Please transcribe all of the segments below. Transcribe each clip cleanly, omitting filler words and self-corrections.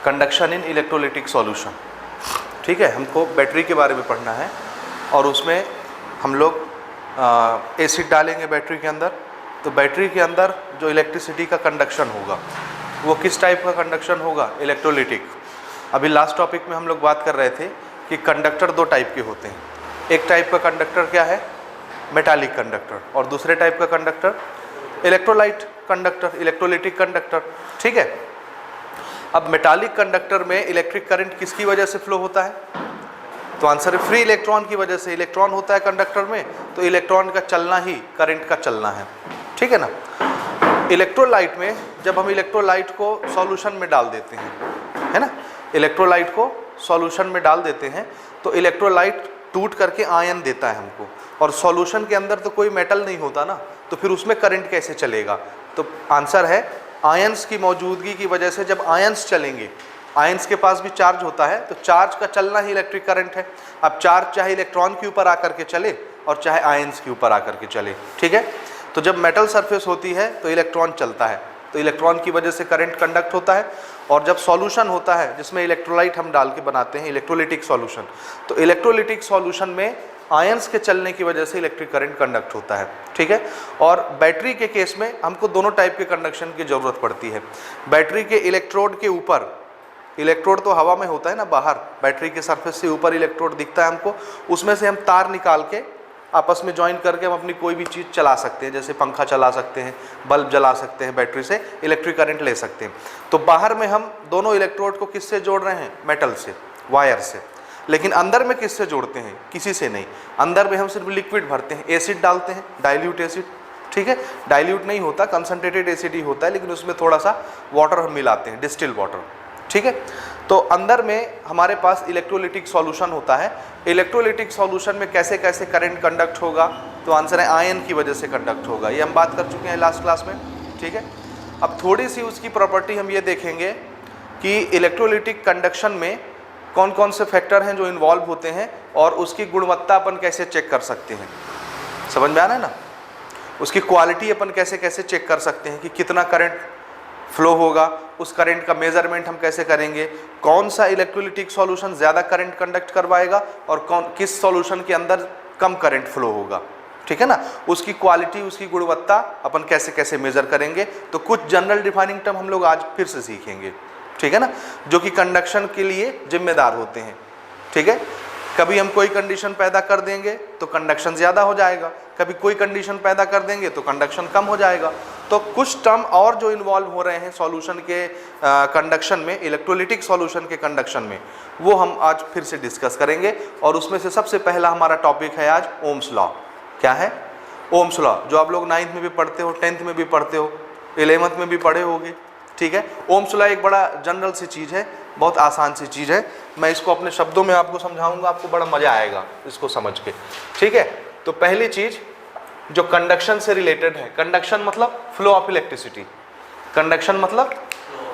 Conduction इन electrolytic solution. ठीक है, हमको बैटरी के बारे में पढ़ना है और उसमें हम लोग एसिड डालेंगे बैटरी के अंदर। तो बैटरी के अंदर जो इलेक्ट्रिसिटी का कंडक्शन होगा वो किस टाइप का कंडक्शन होगा? इलेक्ट्रोलिटिक। अभी लास्ट टॉपिक में हम लोग बात कर रहे थे कि कंडक्टर दो टाइप के होते हैं। एक टाइप का कंडक्टर क्या है? Metallic conductor. और दूसरे टाइप का conductor electrolyte conductor, electrolytic conductor. ठीक है, अब मेटालिक कंडक्टर में इलेक्ट्रिक करंट किसकी वजह से फ्लो होता है? तो आंसर है फ्री इलेक्ट्रॉन की वजह से। इलेक्ट्रॉन होता है कंडक्टर में, तो इलेक्ट्रॉन का चलना ही करंट का चलना है। ठीक है ना। इलेक्ट्रोलाइट में जब हम इलेक्ट्रोलाइट को सॉल्यूशन में डाल देते हैं, है ना, इलेक्ट्रोलाइट को सॉल्यूशन में डाल देते हैं तो इलेक्ट्रोलाइट टूट करके आयन देता है हमको। और सॉल्यूशन के अंदर तो कोई मेटल नहीं होता ना, तो फिर उसमें करंट कैसे चलेगा? तो आंसर है आयंस की मौजूदगी की वजह से जब आयंस चलेंगे, आयंस के पास भी चार्ज होता है, तो चार्ज का चलना ही इलेक्ट्रिक करंट है। अब चार्ज चाहे इलेक्ट्रॉन के ऊपर आकर के चले और चाहे आयंस के ऊपर आकर के चले। ठीक है, तो जब मेटल सरफेस होती है तो इलेक्ट्रॉन चलता है, तो इलेक्ट्रॉन की वजह से करंट कंडक्ट होता है। और जब सॉल्यूशन होता है जिसमें इलेक्ट्रोलाइट हम डाल के बनाते हैं इलेक्ट्रोलिटिक सॉल्यूशन, तो इलेक्ट्रोलिटिक सॉल्यूशन में आयंस के चलने की वजह से इलेक्ट्रिक करंट कंडक्ट होता है। ठीक है, और बैटरी के केस में हमको दोनों टाइप के कंडक्शन की ज़रूरत पड़ती है। बैटरी के इलेक्ट्रोड के ऊपर, इलेक्ट्रोड तो हवा में होता है ना बाहर, बैटरी के सरफेस से ऊपर इलेक्ट्रोड दिखता है हमको, उसमें से हम तार निकाल के आपस में ज्वाइन करके हम अपनी कोई भी चीज़ चला सकते हैं, जैसे पंखा चला सकते हैं, बल्ब जला सकते हैं, बैटरी से इलेक्ट्रिक करंट ले सकते हैं। तो बाहर में हम दोनों इलेक्ट्रोड को किससे जोड़ रहे हैं? मेटल से, वायर से। लेकिन अंदर में किससे जोड़ते हैं? किसी से नहीं। अंदर में हम सिर्फ लिक्विड भरते हैं, एसिड डालते हैं, डाइल्यूट एसिड। ठीक है, डाइल्यूट नहीं होता, कंसनट्रेटेड एसिड ही होता है, लेकिन उसमें थोड़ा सा वाटर हम मिलाते हैं, डिस्टिल वाटर। ठीक है, तो अंदर में हमारे पास इलेक्ट्रोलिटिक सॉल्यूशन होता है। इलेक्ट्रोलिटिक सॉल्यूशन में कैसे कैसे करंट कंडक्ट होगा? तो आंसर है आयन की वजह से कंडक्ट होगा। ये हम बात कर चुके हैं लास्ट क्लास में। ठीक है, अब थोड़ी सी उसकी प्रॉपर्टी हम ये देखेंगे कि इलेक्ट्रोलिटिक कंडक्शन में कौन कौन से फैक्टर हैं जो इन्वॉल्व होते हैं और उसकी गुणवत्ता अपन कैसे चेक कर सकते हैं। समझ में आ रहा है ना? उसकी क्वालिटी अपन कैसे कैसे चेक कर सकते हैं कि कितना करंट फ्लो होगा, उस करंट का मेजरमेंट हम कैसे करेंगे, कौन सा इलेक्ट्रोलिटिक सॉल्यूशन ज़्यादा करंट कंडक्ट करवाएगा और किस सॉल्यूशन के अंदर कम करंट फ्लो होगा। ठीक है ना, उसकी क्वालिटी, उसकी गुणवत्ता अपन कैसे कैसे मेजर करेंगे। तो कुछ जनरल डिफाइनिंग टर्म हम लोग आज फिर से सीखेंगे। ठीक है ना, जो कि कंडक्शन के लिए जिम्मेदार होते हैं। ठीक है, कभी हम कोई कंडीशन पैदा कर देंगे तो कंडक्शन ज़्यादा हो जाएगा, कभी कोई कंडीशन पैदा कर देंगे तो कंडक्शन कम हो जाएगा। तो कुछ टर्म और जो इन्वॉल्व हो रहे हैं सॉल्यूशन के कंडक्शन में, इलेक्ट्रोलिटिक सॉल्यूशन के कंडक्शन में, वो हम आज फिर से डिस्कस करेंगे। और उसमें से सबसे पहला हमारा टॉपिक है आज ओम्स लॉ। क्या है? ओम्स लॉ, जो आप लोग 9th में भी पढ़ते हो, 10th में भी पढ़ते हो, 11th में भी पढ़े होगे। ठीक है, ओम्स लॉ एक बड़ा जनरल सी चीज़ है, बहुत आसान सी चीज़ है। मैं इसको अपने शब्दों में आपको समझाऊंगा, आपको बड़ा मज़ा आएगा इसको समझ के। ठीक है, तो पहली चीज़ जो कंडक्शन से रिलेटेड है, कंडक्शन मतलब फ्लो ऑफ इलेक्ट्रिसिटी। कंडक्शन मतलब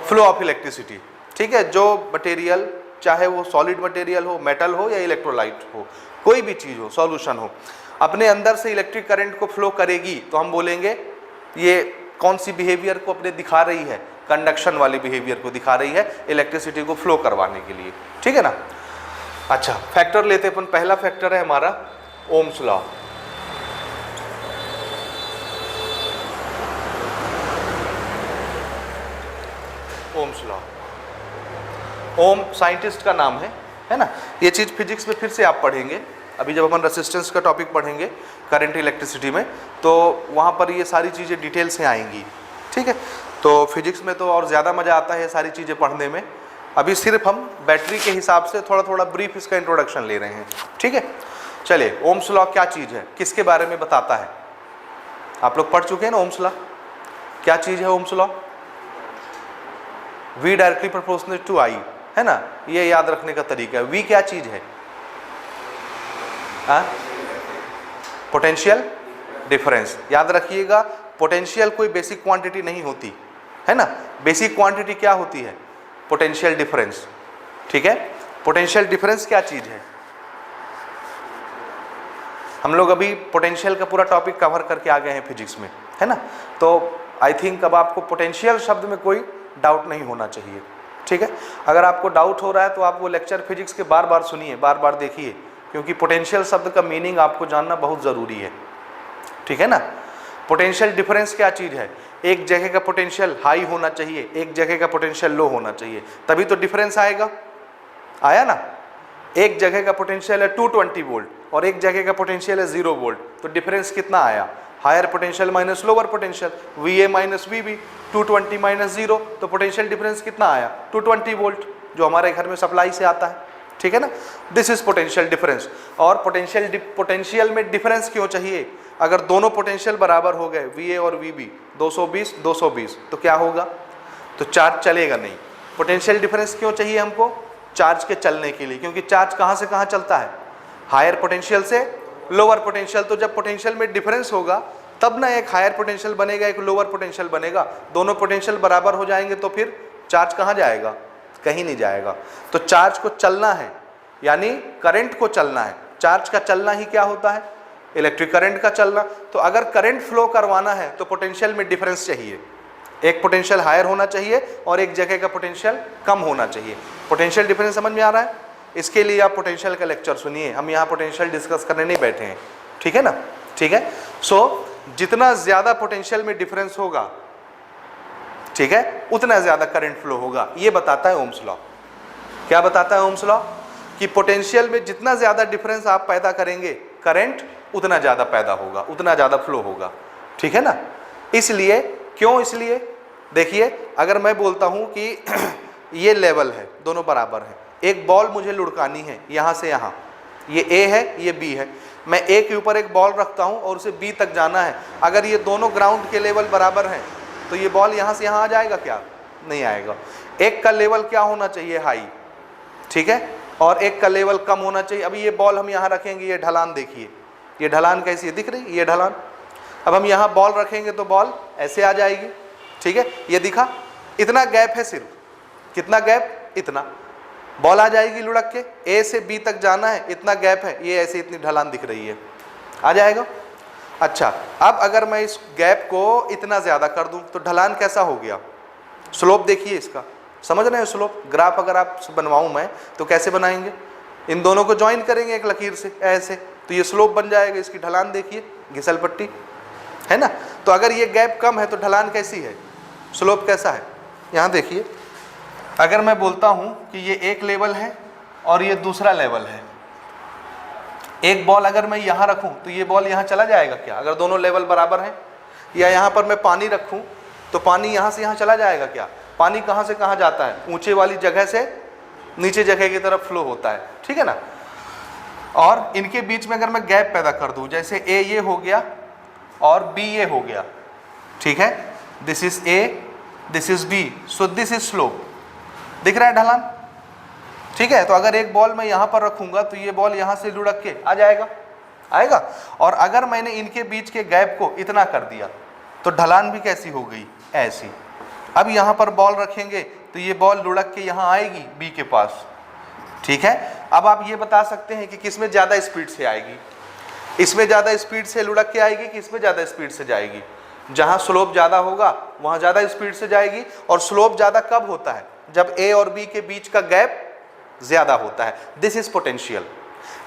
फ्लो ऑफ इलेक्ट्रिसिटी। ठीक है, जो मटेरियल, चाहे वो सॉलिड मटेरियल हो, मेटल हो या इलेक्ट्रोलाइट हो, कोई भी चीज़ हो, सॉल्यूशन हो, अपने अंदर से इलेक्ट्रिक करंट को फ्लो करेगी तो हम बोलेंगे ये कौन सी बिहेवियर को अपने दिखा रही है? कंडक्शन वाली बिहेवियर को दिखा रही है, इलेक्ट्रिसिटी को फ्लो करवाने के लिए। ठीक है ना। अच्छा, फैक्टर लेते अपन। पहला फैक्टर है हमारा ओम्स लॉ। ओम्स लॉ, ओम साइंटिस्ट का नाम है ना। ये चीज़ फिजिक्स में फिर से आप पढ़ेंगे। अभी जब अपन रेसिस्टेंस का टॉपिक पढ़ेंगे करंट इलेक्ट्रिसिटी में, तो वहाँ पर ये सारी चीज़ें डिटेल से आएंगी। ठीक है, तो फिजिक्स में तो और ज़्यादा मज़ा आता है ये सारी चीज़ें पढ़ने में। अभी सिर्फ हम बैटरी के हिसाब से थोड़ा थोड़ा ब्रीफ इसका इंट्रोडक्शन ले रहे हैं। ठीक है, चलिए, ओम्स लॉ क्या चीज़ है, किसके बारे में बताता है? आप लोग पढ़ चुके हैं ना ओम्स लॉ। क्या चीज़ है Ohm's law? V directly proportional to I, है ना, ये याद रखने का तरीका है। V क्या चीज़ है? Potential difference. याद रखिएगा, पोटेंशियल कोई बेसिक क्वांटिटी नहीं होती है ना। बेसिक क्वांटिटी क्या होती है? Potential difference. ठीक है, पोटेंशियल डिफरेंस क्या चीज़ है? हम लोग अभी पोटेंशियल का पूरा टॉपिक कवर करके आ गए हैं फिजिक्स में, है ना। तो आई थिंक अब आपको पोटेंशियल शब्द में कोई डाउट नहीं होना चाहिए। ठीक है। अगर आपको डाउट हो रहा है तो आप वो लेक्चर फिजिक्स के बार बार सुनिए, बार बार देखिए, क्योंकि पोटेंशियल शब्द का मीनिंग आपको जानना बहुत ज़रूरी है, ठीक है ना। पोटेंशियल डिफरेंस क्या चीज़ है? एक जगह का पोटेंशियल हाई होना चाहिए, एक जगह का पोटेंशियल लो होना चाहिए, तभी तो डिफरेंस आएगा। आया ना? एक जगह का पोटेंशियल है 220 वोल्ट और एक जगह का पोटेंशियल है 0 वोल्ट, तो डिफरेंस कितना आया? Higher potential minus lower potential, VA minus VB, 220 minus 0, तो पोटेंशियल डिफरेंस कितना आया? 220 वोल्ट, जो हमारे घर में सप्लाई से आता है, ठीक है ना। This is potential difference. और पोटेंशियल में डिफरेंस क्यों चाहिए? अगर दोनों पोटेंशियल बराबर हो गए, VA और VB 220 220, तो क्या होगा? तो चार्ज चलेगा नहीं। पोटेंशियल डिफरेंस क्यों चाहिए हमको? चार्ज के चलने के लिए, क्योंकि चार्ज कहाँ से कहाँ चलता है? हायर पोटेंशियल से लोअर पोटेंशियल। तो जब पोटेंशियल में डिफरेंस होगा तब ना एक हायर पोटेंशियल बनेगा, एक लोअर पोटेंशियल बनेगा। दोनों पोटेंशियल बराबर हो जाएंगे तो फिर चार्ज कहाँ जाएगा? कहीं नहीं जाएगा। तो चार्ज को चलना है, यानी करंट को चलना है। चार्ज का चलना ही क्या होता है? इलेक्ट्रिक करंट का चलना। तो अगर करंट फ्लो करवाना है तो पोटेंशियल में डिफरेंस चाहिए, एक पोटेंशियल हायर होना चाहिए और एक जगह का पोटेंशियल कम होना चाहिए। पोटेंशियल डिफरेंस समझ में आ रहा है? इसके लिए आप पोटेंशियल का लेक्चर सुनिए, हम यहाँ पोटेंशियल डिस्कस करने नहीं बैठे हैं, ठीक है ना। ठीक है, सो जितना ज़्यादा पोटेंशियल में डिफरेंस होगा, ठीक है, उतना ज़्यादा करंट फ्लो होगा। ये बताता है ओम्स लॉ। क्या बताता है ओम्स लॉ? कि पोटेंशियल में जितना ज़्यादा डिफरेंस आप पैदा करेंगे, करंट उतना ज़्यादा पैदा होगा, उतना ज़्यादा फ्लो होगा, ठीक है ना। इसलिए, क्यों इसलिए? देखिए, अगर मैं बोलता हूँ कि ये लेवल है, दोनों बराबर है, एक बॉल मुझे लुढ़कानी है यहाँ से यहाँ, ये A है, ये B है, मैं A के ऊपर एक बॉल रखता हूँ और उसे B तक जाना है। अगर ये दोनों ग्राउंड के लेवल बराबर हैं तो ये बॉल यहाँ से यहाँ आ जाएगा क्या? नहीं आएगा। एक का लेवल क्या होना चाहिए? हाई, ठीक है, और एक का लेवल कम होना चाहिए। अभी ये बॉल हम यहाँ रखेंगे, ये ढलान देखिए, ये ढलान कैसी है, दिख रही? ये ढलान। अब हम यहाँ बॉल रखेंगे तो बॉल ऐसे आ जाएगी, ठीक है, ये दिखा? इतना गैप है सिर्फ, कितना गैप? इतना, बॉल आ जाएगी लुढ़क के, A से B तक जाना है, इतना गैप है, ये ऐसे इतनी ढलान दिख रही है, आ जाएगा। अच्छा, अब अगर मैं इस गैप को इतना ज़्यादा कर दूं तो ढलान कैसा हो गया? स्लोप देखिए इसका, समझ रहे हैं? स्लोप ग्राफ अगर आप बनवाऊं मैं तो कैसे बनाएंगे? इन दोनों को ज्वाइन करेंगे एक लकीर से ऐसे, तो ये स्लोप बन जाएगा। इसकी ढलान देखिए, घिसल पट्टी है ना। तो अगर ये गैप कम है तो ढलान कैसी है, स्लोप कैसा है? यहाँ देखिए, अगर मैं बोलता हूँ कि ये एक लेवल है और ये दूसरा लेवल है, एक बॉल अगर मैं यहाँ रखूँ तो ये बॉल यहाँ चला जाएगा क्या, अगर दोनों लेवल बराबर हैं? या यहाँ पर मैं पानी रखूँ तो पानी यहाँ से यहाँ चला जाएगा क्या? पानी कहाँ से कहाँ जाता है? ऊंचे वाली जगह से नीचे जगह की तरफ फ्लो होता है, ठीक है ना। और इनके बीच में अगर मैं गैप पैदा कर दूं, जैसे A ये हो गया और B ये हो गया, ठीक है, this is A, this is B, so this is slope. दिख रहा है ढलान? ठीक है, तो अगर एक बॉल मैं यहाँ पर रखूंगा तो ये बॉल यहाँ से लुढ़क के आ जाएगा, आएगा। और अगर मैंने इनके बीच के गैप को इतना कर दिया तो ढलान भी कैसी हो गई? ऐसी। अब यहाँ पर बॉल रखेंगे तो ये बॉल लुढ़क के यहाँ आएगी B के पास, ठीक है। अब आप ये बता सकते हैं कि किसमें ज़्यादा स्पीड से आएगी? इसमें ज़्यादा स्पीड से लुढ़क के आएगी कि इसमें ज़्यादा स्पीड से जाएगी? जहाँ स्लोप ज़्यादा होगा वहाँ ज़्यादा स्पीड से जाएगी। और स्लोप ज़्यादा कब होता है? जब A और B के बीच का गैप ज़्यादा होता है। This is potential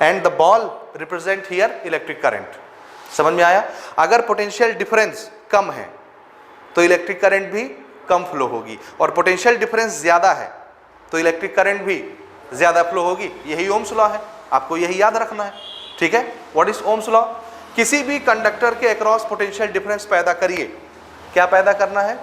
and the ball represent here electric current. समझ में आया? अगर पोटेंशियल डिफरेंस कम है तो इलेक्ट्रिक करंट भी कम फ्लो होगी, और पोटेंशियल डिफरेंस ज़्यादा है तो इलेक्ट्रिक करंट भी ज़्यादा फ्लो होगी। यही ओम्स लॉ है, आपको यही याद रखना है, ठीक है। What is Ohm's law? किसी भी कंडक्टर के अक्रॉस पोटेंशियल डिफरेंस पैदा करिए। क्या पैदा करना है?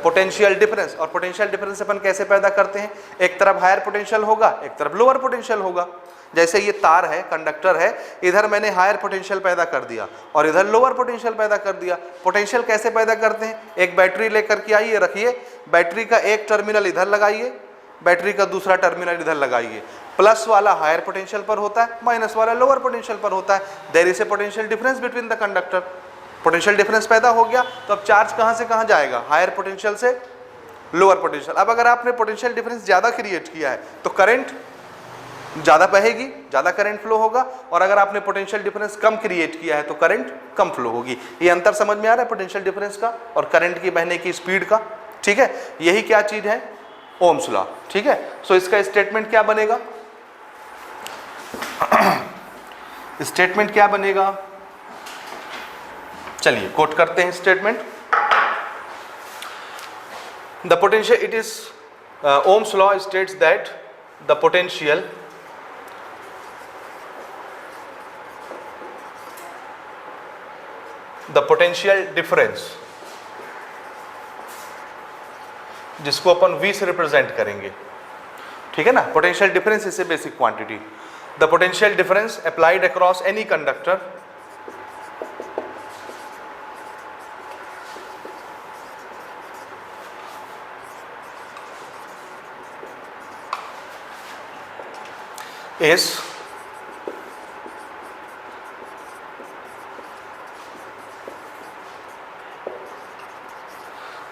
Potential difference. और पोटेंशियल डिफरेंस अपन कैसे पैदा करते हैं? एक तरफ हायर पोटेंशियल होगा, एक तरफ लोअर पोटेंशियल होगा। जैसे ये तार है, कंडक्टर है, इधर मैंने हायर पोटेंशियल पैदा कर दिया और इधर लोअर पोटेंशियल पैदा कर दिया। पोटेंशियल कैसे पैदा करते हैं? एक बैटरी लेकर के आइए, रखिए, बैटरी का एक टर्मिनल इधर लगाइए, बैटरी का दूसरा टर्मिनल इधर लगाइए। प्लस वाला हायर पोटेंशियल पर होता है, माइनस वाला लोअर पोटेंशियल पर होता है। There is a potential difference between the conductor. Potential difference पैदा हो गया तो अब चार्ज कहाँ से कहाँ जाएगा? हायर पोटेंशियल से लोअर पोटेंशियल। अब अगर आपने पोटेंशियल डिफरेंस ज़्यादा क्रिएट किया है तो करंट ज़्यादा बहेगी, ज़्यादा करंट फ्लो होगा। और अगर आपने पोटेंशियल डिफरेंस कम क्रिएट किया है तो करंट कम फ्लो होगी। ये अंतर समझ में आ रहा है पोटेंशियल डिफरेंस का और करंट की बहने की स्पीड का, ठीक है। यही क्या चीज़ है? ओम्स लॉ, ठीक है। सो इसका स्टेटमेंट क्या बनेगा, स्टेटमेंट क्या बनेगा, चलिए कोट करते हैं statement. The potential, it is Ohm's law states that the potential difference, जिसको अपन V से रिप्रेजेंट करेंगे, ठीक है ना। Potential difference is a basic quantity. The potential difference applied across any conductor is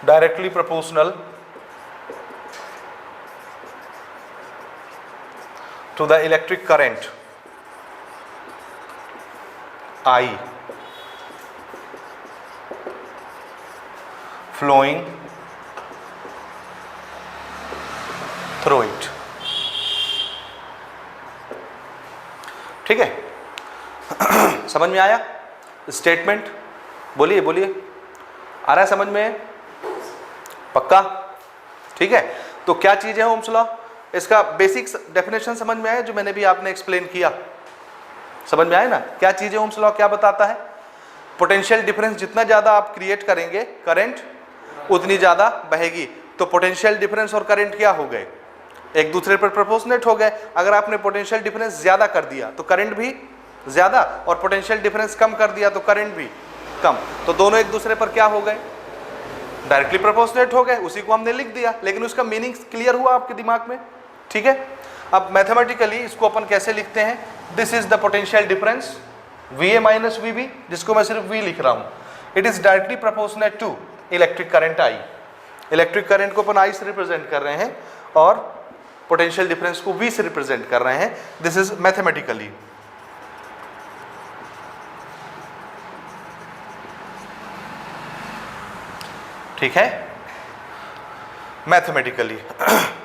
directly proportional to the electric current I flowing through it, ठीक है। समझ में आया स्टेटमेंट? बोलिए बोलिए, आ रहा है समझ में? पक्का? ठीक है। तो क्या चीज है ओम्स लॉ? इसका बेसिक डेफिनेशन समझ में आया जो मैंने भी आपने एक्सप्लेन किया, समझ में आया ना? क्या चीज है ओम्स लॉ, क्या बताता है? पोटेंशियल डिफरेंस जितना ज्यादा आप क्रिएट करेंगे करंट उतनी ज्यादा बहेगी। तो पोटेंशियल डिफरेंस और करंट क्या हो गए, एक दूसरे पर प्रोपोर्शनेट हो गए। अगर आपने पोटेंशियल डिफरेंस ज्यादा कर दिया तो करंट भी ज्यादा, और पोटेंशियल डिफरेंस कम कर दिया तो करंट भी कम, तो दोनों एक दूसरे पर क्या हो गए, डायरेक्टली प्रोपोर्शनेट हो गए। उसी को हमने लिख दिया, लेकिन उसका मीनिंग क्लियर हुआ आपके दिमाग में, ठीक है। अब मैथमेटिकली इसको अपन कैसे लिखते हैं, this is the potential difference VA minus VB, जिसको मैं सिर्फ V लिख रहा हूं। It is directly proportionate to electric current I। Electric current को अपन I से रिप्रेजेंट कर रहे हैं और पोटेंशियल डिफरेंस को V से रिप्रेजेंट कर रहे हैं। दिस इज मैथमेटिकली, ठीक है, मैथमेटिकली।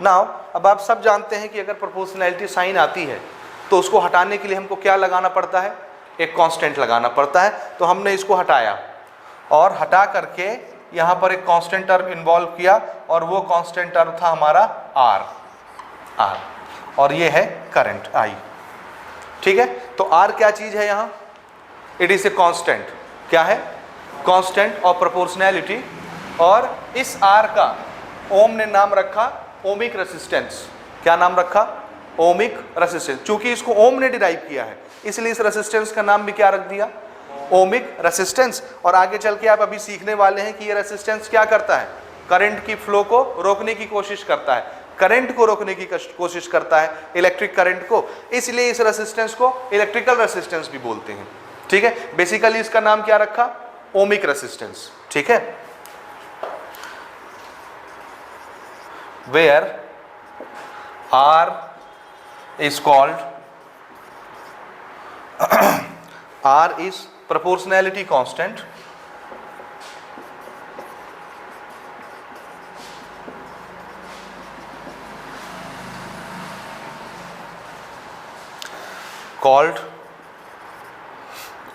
नाउ अब आप सब जानते हैं कि अगर प्रोपोर्शनैलिटी साइन आती है तो उसको हटाने के लिए हमको क्या लगाना पड़ता है, एक कांस्टेंट लगाना पड़ता है। तो हमने इसको हटाया और हटा करके यहाँ पर एक कांस्टेंट टर्म इन्वॉल्व किया, और वो कांस्टेंट टर्म था हमारा R, और ये है करंट I, ठीक है। तो R क्या चीज है यहाँ, इट इज ए कांस्टेंट, क्या है, कांस्टेंट ऑफ प्रोपोर्शनैलिटी। और इस R का ओम ने नाम रखा ओमिक रेसिस्टेंस। क्या नाम रखा, ओमिक रेसिस्टेंस। चूंकि इसको ओम ने डिराइव किया है इसलिए इस रेसिस्टेंस का नाम भी क्या रख दिया, ओमिक रेसिस्टेंस। और आगे चल के आप अभी सीखने वाले हैं कि ये रेसिस्टेंस क्या करता है, करंट की फ्लो को रोकने की कोशिश करता है, करंट को रोकने की कोशिश करता है, इलेक्ट्रिक करंट को। इसलिए इस रेसिस्टेंस को इलेक्ट्रिकल रेसिस्टेंस भी बोलते हैं, ठीक है। बेसिकली इसका नाम क्या रखा, ओमिक रेसिस्टेंस, ठीक है। Where R is called R is proportionality constant, called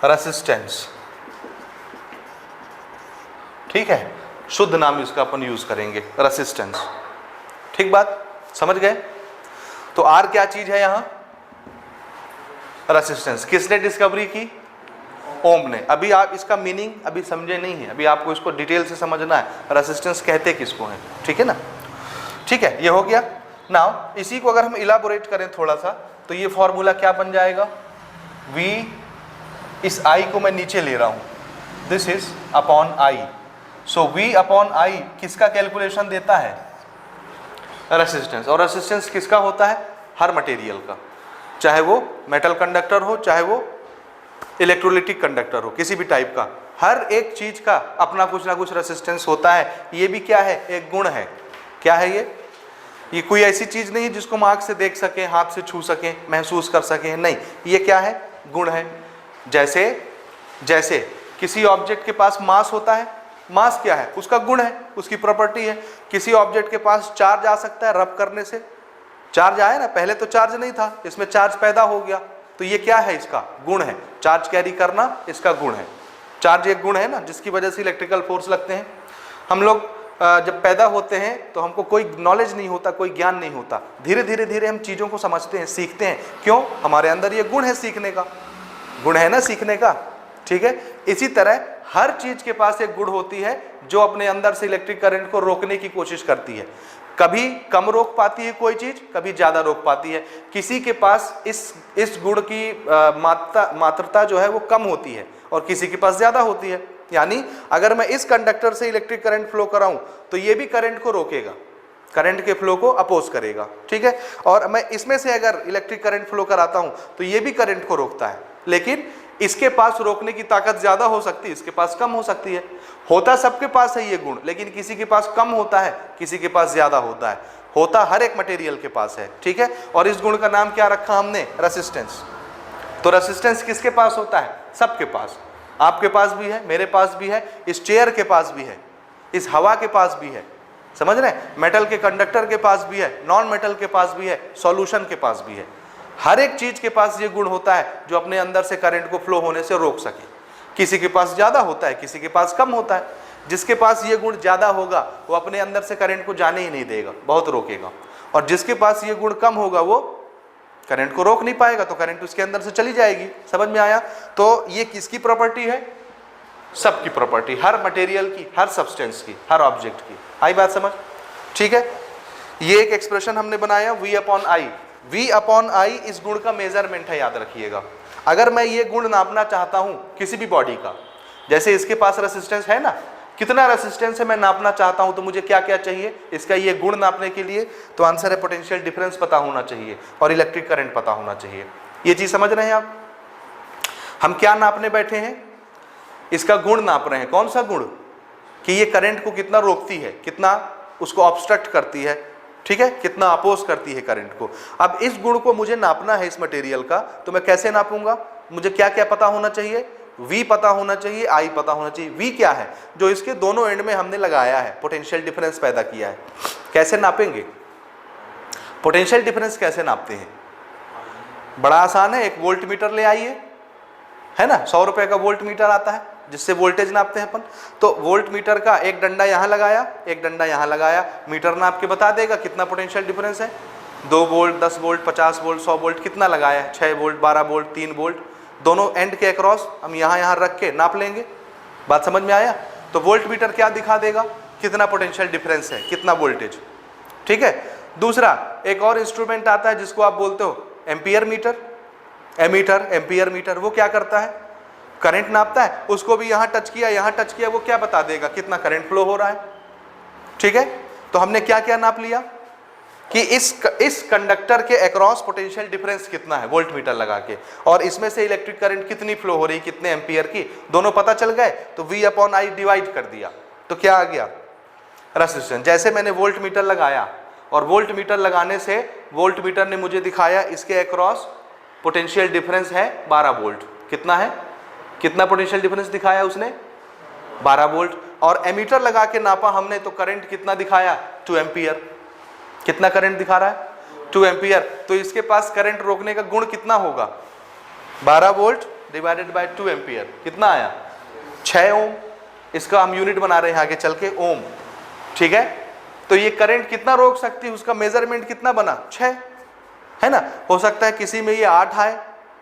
resistance, ठीक है। शुद्ध नाम इसका अपन यूज करेंगे रेसिस्टेंस, ठीक बात, समझ गए। तो R क्या चीज है यहाँ, रेसिस्टेंस। किसने डिस्कवरी की, ओम ने। अभी आप इसका मीनिंग अभी समझे नहीं है, अभी आपको इसको डिटेल से समझना है, रेसिस्टेंस कहते किसको है, ठीक है ना। ठीक है, ये हो गया। नाउ इसी को अगर हम इलाबोरेट करें थोड़ा सा, तो ये फॉर्मूला क्या बन जाएगा, V, इस I को मैं नीचे ले रहा हूँ, this is upon I। So V upon I किसका कैलकुलेशन देता है, रेसिस्टेंस। और रेसिस्टेंस किसका होता है, हर मटेरियल का, चाहे वो मेटल कंडक्टर हो, चाहे वो इलेक्ट्रोलिटिक कंडक्टर हो, किसी भी टाइप का, हर एक चीज का अपना कुछ ना कुछ रेसिस्टेंस होता है। ये भी क्या है, एक गुण है। क्या है ये कोई ऐसी चीज नहीं है जिसको हम आँख से देख सकें, हाथ से छू सकें, महसूस कर सकें, नहीं, ये क्या है, गुण है। जैसे जैसे किसी ऑब्जेक्ट के पास मास होता है, मास क्या है? उसका गुण है, उसकी प्रॉपर्टी है। किसी ऑब्जेक्ट के पास चार्ज आ सकता है रब करने से, चार्ज आया ना, पहले तो चार्ज नहीं था, इसमें चार्ज पैदा हो गया, तो ये क्या है? इसका गुण है, चार्ज कैरी करना इसका गुण है। चार्ज एक गुण है ना, जिसकी वजह से इलेक्ट्रिकल फोर्स लगते हैं। हम लोग जब पैदा होते हैं तो हमको कोई नॉलेज नहीं होता, कोई ज्ञान नहीं होता, धीरे धीरे धीरे हम चीज़ों को समझते हैं, सीखते हैं। क्यों? हमारे अंदर ये गुण है, सीखने का गुण है ना, सीखने का। ठीक है, इसी तरह हर चीज के पास एक गुण होती है जो अपने अंदर से इलेक्ट्रिक करंट को रोकने की कोशिश करती है। कभी कम रोक पाती है कोई चीज, कभी ज्यादा रोक पाती है। किसी के पास इस गुण की मात्रता जो है वो कम होती है और किसी के पास ज्यादा होती है। यानी अगर मैं इस कंडक्टर से इलेक्ट्रिक करंट फ्लो कराऊं तो ये भी करंट को रोकेगा, करंट के फ्लो को अपोज करेगा। ठीक है, और मैं इसमें से अगर इलेक्ट्रिक करंट फ्लो कराता हूं तो ये भी करंट को रोकता है, लेकिन इसके पास रोकने की ताकत ज्यादा हो सकती है, इसके पास कम हो सकती है। होता सबके पास है ये गुण, लेकिन किसी के पास कम होता है, किसी के पास ज्यादा होता है। होता हर एक मटेरियल के पास है। ठीक है, और इस गुण का नाम क्या रखा हमने? रेसिस्टेंस। तो रेसिस्टेंस किसके पास होता है? सबके पास। आपके पास भी है, मेरे पास भी है, इस चेयर के पास भी है, इस हवा के पास भी है, समझ रहे हैं? मेटल के कंडक्टर के पास भी है, नॉन मेटल के पास भी है, सॉल्यूशन के पास भी है। हर एक चीज के पास ये गुण होता है जो अपने अंदर से करंट को फ्लो होने से रोक सके। किसी के पास ज्यादा होता है, किसी के पास कम होता है। जिसके पास ये गुण ज्यादा होगा वो अपने अंदर से करंट को जाने ही नहीं देगा, बहुत रोकेगा, और जिसके पास ये गुण कम होगा वो करंट को रोक नहीं पाएगा, तो करंट उसके अंदर से चली जाएगी। समझ में आया? तो ये किसकी प्रॉपर्टी है? सबकी प्रॉपर्टी, हर मटेरियल की, हर सब्सटेंस की, हर ऑब्जेक्ट की। आई बात समझ? ठीक है, ये एक एक्सप्रेशन हमने बनाया V upon I. V upon I इस गुण का मेजरमेंट है, याद रखिएगा। अगर मैं ये गुण नापना चाहता हूं किसी भी बॉडी का, जैसे इसके पास रेसिस्टेंस है ना, कितना रेसिस्टेंस है मैं नापना चाहता हूं, तो मुझे क्या क्या चाहिए इसका ये गुण नापने के लिए? तो आंसर है पोटेंशियल डिफरेंस पता होना चाहिए और इलेक्ट्रिक करंट पता होना चाहिए। ये चीज समझ रहे हैं आप? हम क्या नापने बैठे हैं? इसका गुण नाप रहे हैं। कौन सा गुण? कि ये करंट को कितना रोकती है, कितना उसको ऑब्स्ट्रक्ट करती है, ठीक है, कितना अपोज करती है करंट को। अब इस गुण को मुझे नापना है इस मटेरियल का, तो मैं कैसे नापूंगा? मुझे क्या क्या पता होना चाहिए? V पता होना चाहिए, I पता होना चाहिए। V क्या है? जो इसके दोनों एंड में हमने लगाया है, पोटेंशियल डिफरेंस पैदा किया है। कैसे नापेंगे पोटेंशियल डिफरेंस? कैसे नापते हैं? बड़ा आसान है, एक वोल्ट मीटर ले आइए, है ना, 100 रुपए का वोल्ट मीटर आता है जिससे वोल्टेज नापते हैं अपन। तो वोल्ट मीटर का एक डंडा यहाँ लगाया, एक डंडा यहाँ लगाया, मीटर नाप के बता देगा कितना पोटेंशियल डिफरेंस है। 2 वोल्ट, 10 वोल्ट, 50 वोल्ट, 100 वोल्ट, कितना लगाया है? 6 वोल्ट, 12 वोल्ट, 3 वोल्ट, दोनों एंड के अक्रॉस हम यहाँ रख के नाप लेंगे। बात समझ में आया? तो वोल्ट मीटर क्या दिखा देगा? कितना पोटेंशियल डिफरेंस है, कितना वोल्टेज। ठीक है, दूसरा एक और इंस्ट्रूमेंट आता है जिसको आप बोलते हो ampere metre, ammeter, ampere metre. वो क्या करता है? करंट नापता है। उसको भी यहाँ टच किया, यहाँ टच किया, वो क्या बता देगा? कितना करंट फ्लो हो रहा है। ठीक है, तो हमने क्या क्या नाप लिया कि इस कंडक्टर के अक्रॉस पोटेंशियल डिफरेंस कितना है वोल्ट मीटर लगा के, और इसमें से इलेक्ट्रिक करंट कितनी फ्लो हो रही, कितने एम्पियर की, दोनों पता चल गए। तो V अपॉन आई डिवाइड कर दिया, तो क्या आ गया? रेसिस्टेंस। जैसे मैंने वोल्ट मीटर लगाया और वोल्ट मीटर लगाने से वोल्ट मीटर ने मुझे दिखाया इसके अक्रॉस पोटेंशियल डिफरेंस है 12 वोल्ट। कितना है? कितना पोटेंशियल डिफरेंस दिखाया उसने? 12 वोल्ट। और एमीटर लगा के नापा हमने तो करंट कितना दिखाया? 2 एम्पियर। कितना करंट दिखा रहा है? 2 एम्पियर। तो इसके पास करंट रोकने का गुण कितना होगा? 12 वोल्ट डिवाइडेड बाय 2 एम्पियर, कितना आया? 6 ओम। इसका हम यूनिट बना रहे हैं आगे चल के, ओम। ठीक है, तो ये करंट कितना रोक सकती है, उसका मेजरमेंट कितना बना? 6, है ना। हो सकता है किसी में ये 8 आए,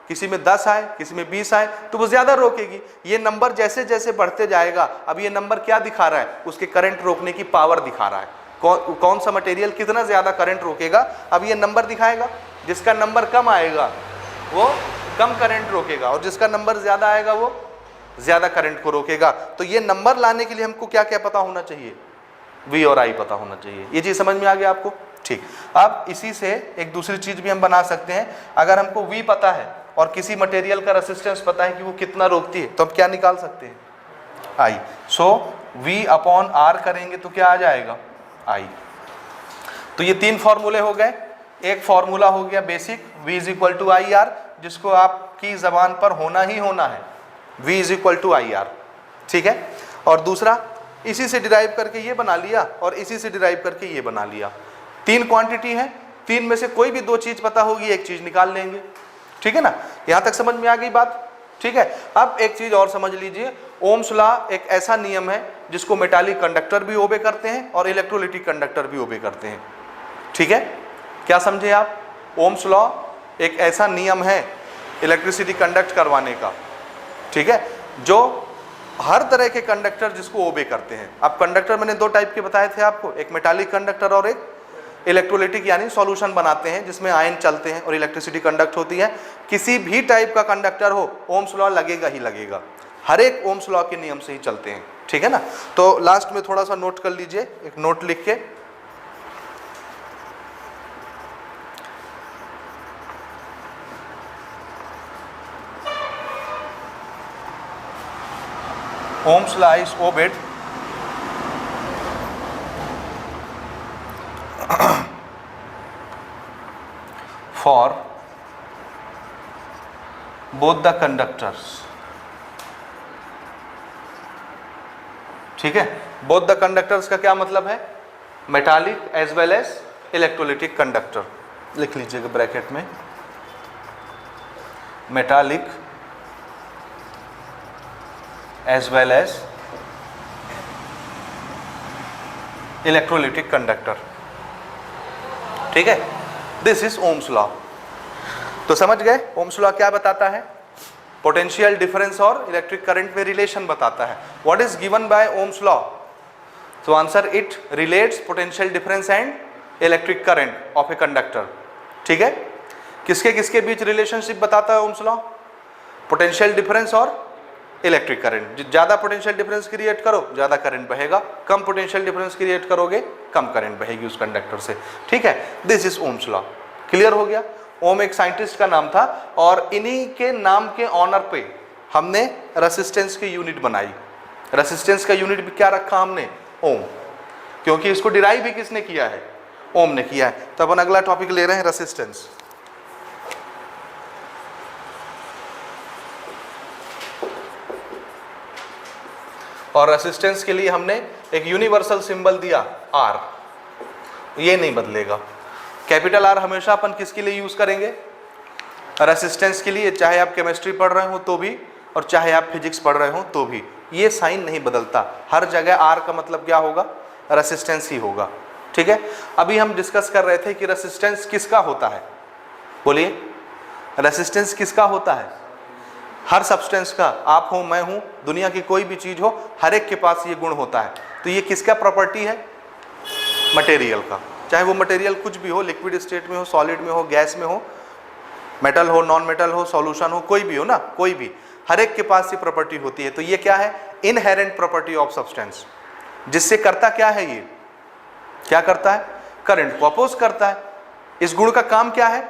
किसी में 10 आए, किसी में 20 आए, तो वो ज्यादा रोकेगी। ये नंबर जैसे जैसे बढ़ते जाएगा, अब ये नंबर क्या दिखा रहा है? उसके करंट रोकने की पावर दिखा रहा है। कौन सा मटेरियल कितना ज्यादा करंट रोकेगा, अब ये नंबर दिखाएगा। जिसका नंबर कम आएगा वो कम करंट रोकेगा, और जिसका नंबर ज्यादा आएगा वो ज्यादा करंट को रोकेगा। तो ये नंबर लाने के लिए हमको क्या क्या पता होना चाहिए? V और I पता होना चाहिए। ये चीज समझ में आ गया आपको? ठीक। अब इसी से एक दूसरी चीज भी हम बना सकते हैं। अगर हमको V पता है और किसी मटेरियल का रेसिस्टेंस पता है कि वो कितना रोकती है, तो हम क्या निकाल सकते हैं? I। So V upon R करेंगे तो क्या आ जाएगा? I। तो ये 3 फॉर्मूले हो गए। एक फॉर्मूला हो गया basic, V is equal to I R, जिसको आपकी जबान पर होना ही होना है, V is equal to I R. ठीक है, और दूसरा इसी से डिराइव करके ये बना लिया और इसी से डिराइव करके ये बना लिया। 3 क्वांटिटी है, 3 में से कोई भी 2 चीज पता होगी, एक चीज निकाल लेंगे। ठीक है ना, यहां तक समझ में आ गई बात? ठीक है। अब एक चीज और समझ लीजिए, ओम्स लॉ एक ऐसा नियम है जिसको मेटालिक कंडक्टर भी ओबे करते हैं और इलेक्ट्रोलिटिक कंडक्टर भी ओबे करते हैं। ठीक है, क्या समझे आप? ओम्स लॉ एक ऐसा नियम है इलेक्ट्रिसिटी कंडक्ट करवाने का, ठीक है, जो हर तरह के कंडक्टर जिसको ओबे करते हैं। अब कंडक्टर मैंने 2 टाइप के बताए थे आपको, एक मेटालिक कंडक्टर और एक इलेक्ट्रोलिटिक, यानी सॉल्यूशन बनाते हैं जिसमें आयन चलते हैं और इलेक्ट्रिसिटी कंडक्ट होती है। किसी भी टाइप का कंडक्टर हो, ओम्स लॉ लगेगा ही लगेगा, हर एक ओम्स लॉ के नियम से ही चलते हैं। ठीक है ना, तो लास्ट में थोड़ा सा नोट कर लीजिए, एक नोट लिख के, Ohm's law is obeyed for both the conductors। ठीक है, both the conductors का क्या मतलब है? Metallic as well as electrolytic conductor. लिख लीजिएगा ब्रैकेट में, metallic as well as electrolytic conductor। ठीक है, दिस इज ओम्स लॉ। तो समझ गए ओम्स लॉ क्या बताता है? पोटेंशियल डिफरेंस और इलेक्ट्रिक करंट में रिलेशन बताता है। What is given by Ohm's law? तो answer, it relates potential difference and electric current of a conductor. ठीक है, किसके किसके बीच रिलेशनशिप बताता है ओम्स लॉ? पोटेंशियल डिफरेंस और इलेक्ट्रिक करंट। ज्यादा पोटेंशियल डिफरेंस क्रिएट करो, ज्यादा करंट बहेगा, कम पोटेंशियल डिफरेंस क्रिएट करोगे, कम करंट बहेगी उस कंडक्टर से। ठीक है, this is Ohm's law. Clear हो गया? ओम एक साइंटिस्ट का नाम था और इन्हीं के नाम के ऑनर पे हमने रेसिस्टेंस की यूनिट बनाई। रेसिस्टेंस का यूनिट भी क्या रखा हमने? ओम, क्योंकि इसको डिराइव भी किसने किया है? ओम ने किया है। तो अपन अगला टॉपिक ले रहे हैं, रेसिस्टेंस। और रेसिस्टेंस के लिए हमने एक यूनिवर्सल सिंबल दिया आर, ये नहीं बदलेगा। कैपिटल आर हमेशा अपन किसके लिए यूज करेंगे? रेसिस्टेंस के लिए, चाहे आप केमिस्ट्री पढ़ रहे हो तो भी और चाहे आप फिजिक्स पढ़ रहे हो तो भी, ये साइन नहीं बदलता। हर जगह आर का मतलब क्या होगा? रेसिस्टेंस ही होगा। ठीक है, अभी हम डिस्कस कर रहे थे कि रेसिस्टेंस किसका होता है। बोलिए, रेसिस्टेंस किसका होता है? हर सब्सटेंस का। आप हो, मैं हूं, दुनिया की कोई भी चीज हो, हर एक के पास ये गुण होता है। तो ये किसका प्रॉपर्टी है? मटेरियल का। चाहे वो मटेरियल कुछ भी हो, लिक्विड स्टेट में हो, सॉलिड में हो, गैस में हो, मेटल हो, नॉन मेटल हो, सॉल्यूशन हो, कोई भी हो ना, कोई भी, हर एक के पास ये प्रॉपर्टी होती है। तो ये क्या है? Inherent property of substance. जिससे करता क्या है? ये क्या करता है? करंट को अपोज करता है। इस गुण का काम क्या है?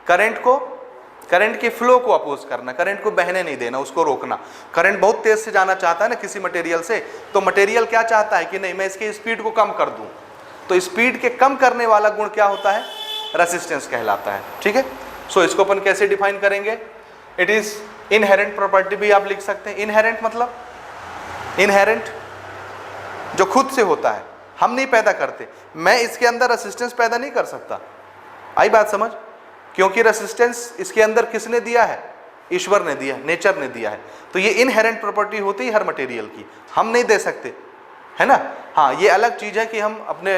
करंट के फ्लो को अपोज करना, करंट को बहने नहीं देना, उसको रोकना। करंट बहुत तेज से जाना चाहता है ना किसी मटेरियल से, तो मटेरियल क्या चाहता है कि नहीं, मैं इसकी स्पीड को कम कर दूं। तो स्पीड के कम करने वाला गुण क्या होता है? रेसिस्टेंस कहलाता है। ठीक है, सो इसको अपन कैसे डिफाइन करेंगे? इट इज इनहेरेंट प्रॉपर्टी भी आप लिख सकते हैं। इनहेरेंट मतलब इनहेरेंट जो खुद से होता है, हम नहीं पैदा करते। मैं इसके अंदर रेसिस्टेंस पैदा नहीं कर सकता। आई बात समझ? क्योंकि रेसिस्टेंस इसके अंदर किसने दिया है? ईश्वर ने दिया है, नेचर ने दिया है। तो ये इनहेरेंट प्रॉपर्टी होती है हर मटेरियल की, हम नहीं दे सकते, है ना। हाँ, ये अलग चीज़ है कि हम अपने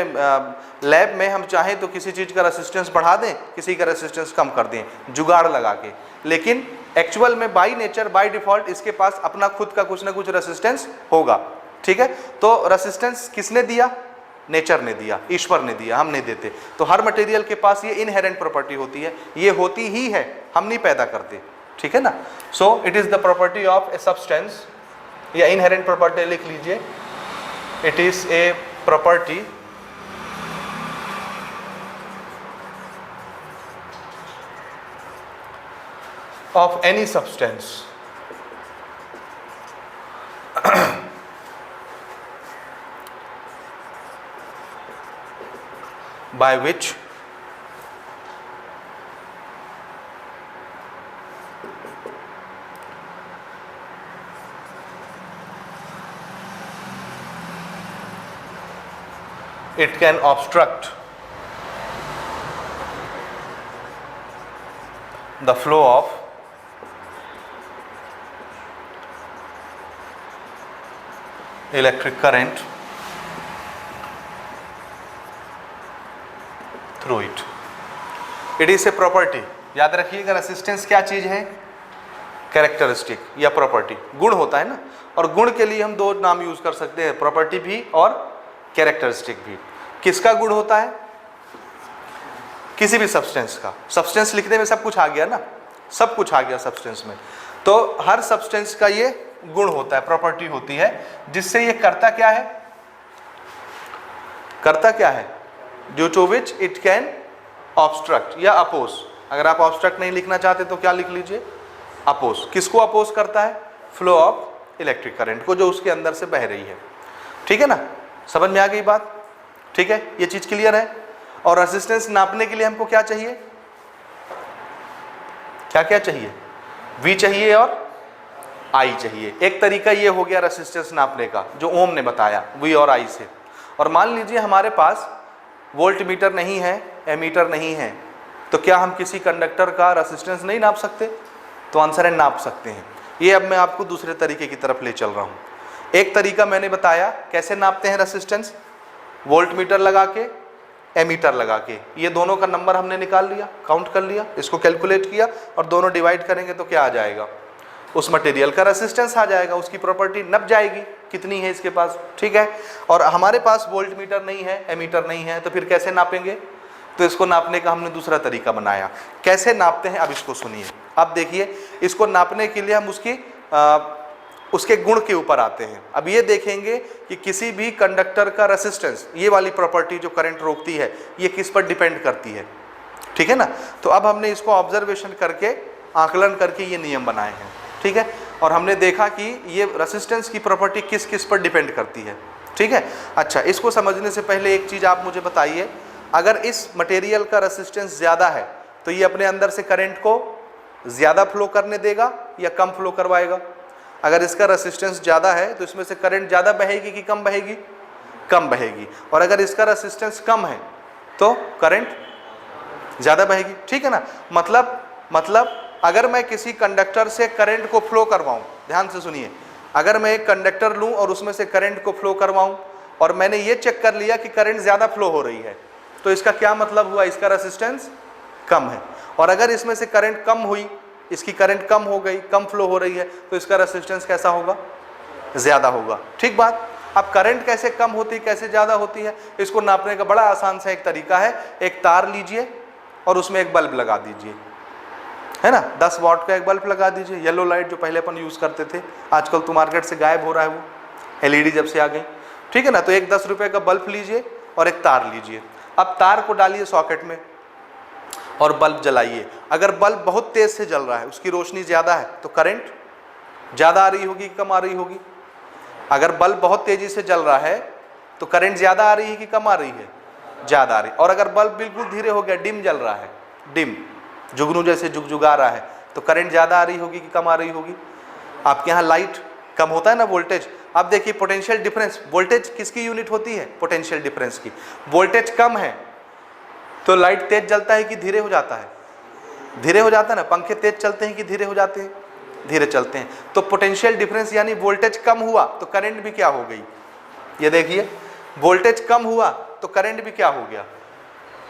लैब में हम चाहें तो किसी चीज़ का रेसिस्टेंस बढ़ा दें, किसी का रेसिस्टेंस कम कर दें, जुगाड़ लगा के। लेकिन एक्चुअल में बाय नेचर, बाय डिफॉल्ट इसके पास अपना खुद का कुछ ना कुछ रेसिस्टेंस होगा। ठीक है, तो रेसिस्टेंस किसने दिया? नेचर ने दिया, ईश्वर ने दिया, हम नहीं देते। तो हर मटेरियल के पास ये इनहेरेंट प्रॉपर्टी होती है, ये होती ही है, हम नहीं पैदा करते। ठीक है ना। So it is the property of a substance, या इनहेरेंट प्रॉपर्टी लिख लीजिए। It is a property of any substance by which it can obstruct the flow of electric current through it. It is a property. याद रखिएगा resistance क्या चीज है? Characteristic या property, गुण होता है ना, और गुण के लिए हम दो नाम यूज कर सकते हैं, प्रॉपर्टी भी और कैरेक्टरिस्टिक भी। किसका गुण होता है? किसी भी सब्सटेंस का। सब्सटेंस लिखने में सब कुछ आ गया ना, सब कुछ आ गया सब्सटेंस में। तो हर सब्सटेंस का ये गुण होता है, प्रॉपर्टी होती है, जिससे ये करता क्या है? करता क्या है? Due to which it can obstruct या अपोज। अगर आप ऑब्स्ट्रक्ट नहीं लिखना चाहते तो क्या लिख लीजिए? अपोज। किसको अपोज करता है? फ्लो ऑफ इलेक्ट्रिक करंट को, जो उसके अंदर से बह रही है। ठीक है ना, समझ में आ गई बात? ठीक है, ये चीज क्लियर है। और रेजिस्टेंस नापने के लिए हमको क्या चाहिए? क्या क्या चाहिए? V चाहिए और I चाहिए। एक तरीका ये हो गया रेजिस्टेंस नापने का, जो ओम ने बताया, V और I से। और मान लीजिए हमारे पास वोल्ट मीटर नहीं है, एमीटर नहीं है, तो क्या हम किसी कंडक्टर का रेजिस्टेंस नहीं नाप सकते? तो आंसर है नाप सकते हैं। ये अब मैं आपको दूसरे तरीके की तरफ ले चल रहा हूँ। एक तरीका मैंने बताया कैसे नापते हैं रेजिस्टेंस, वोल्ट मीटर लगा के, एमीटर लगा के। ये दोनों का नंबर हमने निकाल लिया, काउंट कर लिया, इसको कैलकुलेट किया और दोनों डिवाइड करेंगे तो क्या आ जाएगा? उस मटेरियल का रेजिस्टेंस आ जाएगा, उसकी प्रॉपर्टी नप जाएगी कितनी है इसके पास। ठीक है, और हमारे पास वोल्ट मीटर नहीं है, एमीटर नहीं है, तो फिर कैसे नापेंगे? तो इसको नापने का हमने दूसरा तरीका बनाया। कैसे नापते हैं अब इसको सुनिए। अब देखिए, इसको नापने के लिए हम उसके गुण के ऊपर आते हैं। अब ये देखेंगे कि किसी भी कंडक्टर का रेजिस्टेंस, ये वाली प्रॉपर्टी जो करंट रोकती है, ये किस पर डिपेंड करती है। ठीक है ना, तो अब हमने इसको ऑब्जर्वेशन करके, आकलन करके ये नियम बनाए हैं। ठीक है, और हमने देखा कि ये रेजिस्टेंस की प्रॉपर्टी किस किस पर डिपेंड करती है। ठीक है, अच्छा, इसको समझने से पहले एक चीज़ आप मुझे बताइए, अगर इस मटेरियल का रेजिस्टेंस ज़्यादा है तो ये अपने अंदर से करंट को ज़्यादा फ्लो करने देगा या कम फ्लो करवाएगा? अगर इसका रेजिस्टेंस ज़्यादा है तो इसमें से करंट ज़्यादा बहेगी कि कम बहेगी? कम बहेगी। और अगर इसका रेजिस्टेंस कम है तो करंट ज़्यादा बहेगी। ठीक है ना, मतलब अगर मैं किसी कंडक्टर से करंट को फ्लो करवाऊं, ध्यान से सुनिए, अगर मैं एक कंडक्टर लूं और उसमें से करंट को फ्लो करवाऊं और मैंने ये चेक कर लिया कि करंट ज़्यादा फ्लो हो रही है, तो इसका क्या मतलब हुआ? इसका रेजिस्टेंस कम है। और अगर इसमें से करंट कम हुई, इसकी करंट कम हो गई, कम फ्लो हो रही है, तो इसका रेजिस्टेंस कैसा होगा? ज़्यादा होगा। ठीक बात। अब करंट कैसे कम होती, कैसे ज़्यादा होती है, इसको नापने का बड़ा आसान सा एक तरीका है। एक तार लीजिए और उसमें एक बल्ब लगा दीजिए, है ना, 10 वाट का एक बल्ब लगा दीजिए। येलो लाइट जो पहले अपन यूज़ करते थे, आजकल तो मार्केट से गायब हो रहा है, वो LED जब से आ गई। ठीक है ना, तो एक 10 रुपये का बल्ब लीजिए और एक तार लीजिए। अब तार को डालिए सॉकेट में और बल्ब जलाइए। अगर बल्ब बहुत तेज से जल रहा है, उसकी रोशनी ज़्यादा है, तो करंट ज़्यादा आ रही होगी कि कम आ रही होगी? अगर बल्ब बहुत तेज़ी से जल रहा है तो करंट ज़्यादा आ रही है कि कम आ रही है? ज़्यादा आ रही। और अगर बल्ब बिल्कुल धीरे हो गया, डिम जल रहा है, डिम जुगनू जैसे जुगजुगा रहा है, तो करंट ज़्यादा आ रही होगी कि कम आ रही होगी? आपके यहाँ लाइट कम होता है ना, वोल्टेज। अब देखिए पोटेंशियल डिफरेंस, वोल्टेज किसकी यूनिट होती है? पोटेंशियल डिफरेंस की। वोल्टेज कम है तो लाइट तेज जलता है कि धीरे हो जाता है? धीरे हो जाता है ना। पंखे तेज चलते हैं कि धीरे हो जाते हैं? धीरे चलते हैं। तो पोटेंशियल डिफरेंस यानी वोल्टेज कम हुआ तो करंट भी क्या हो गई? ये देखिए, वोल्टेज कम हुआ तो करंट भी क्या हो गया?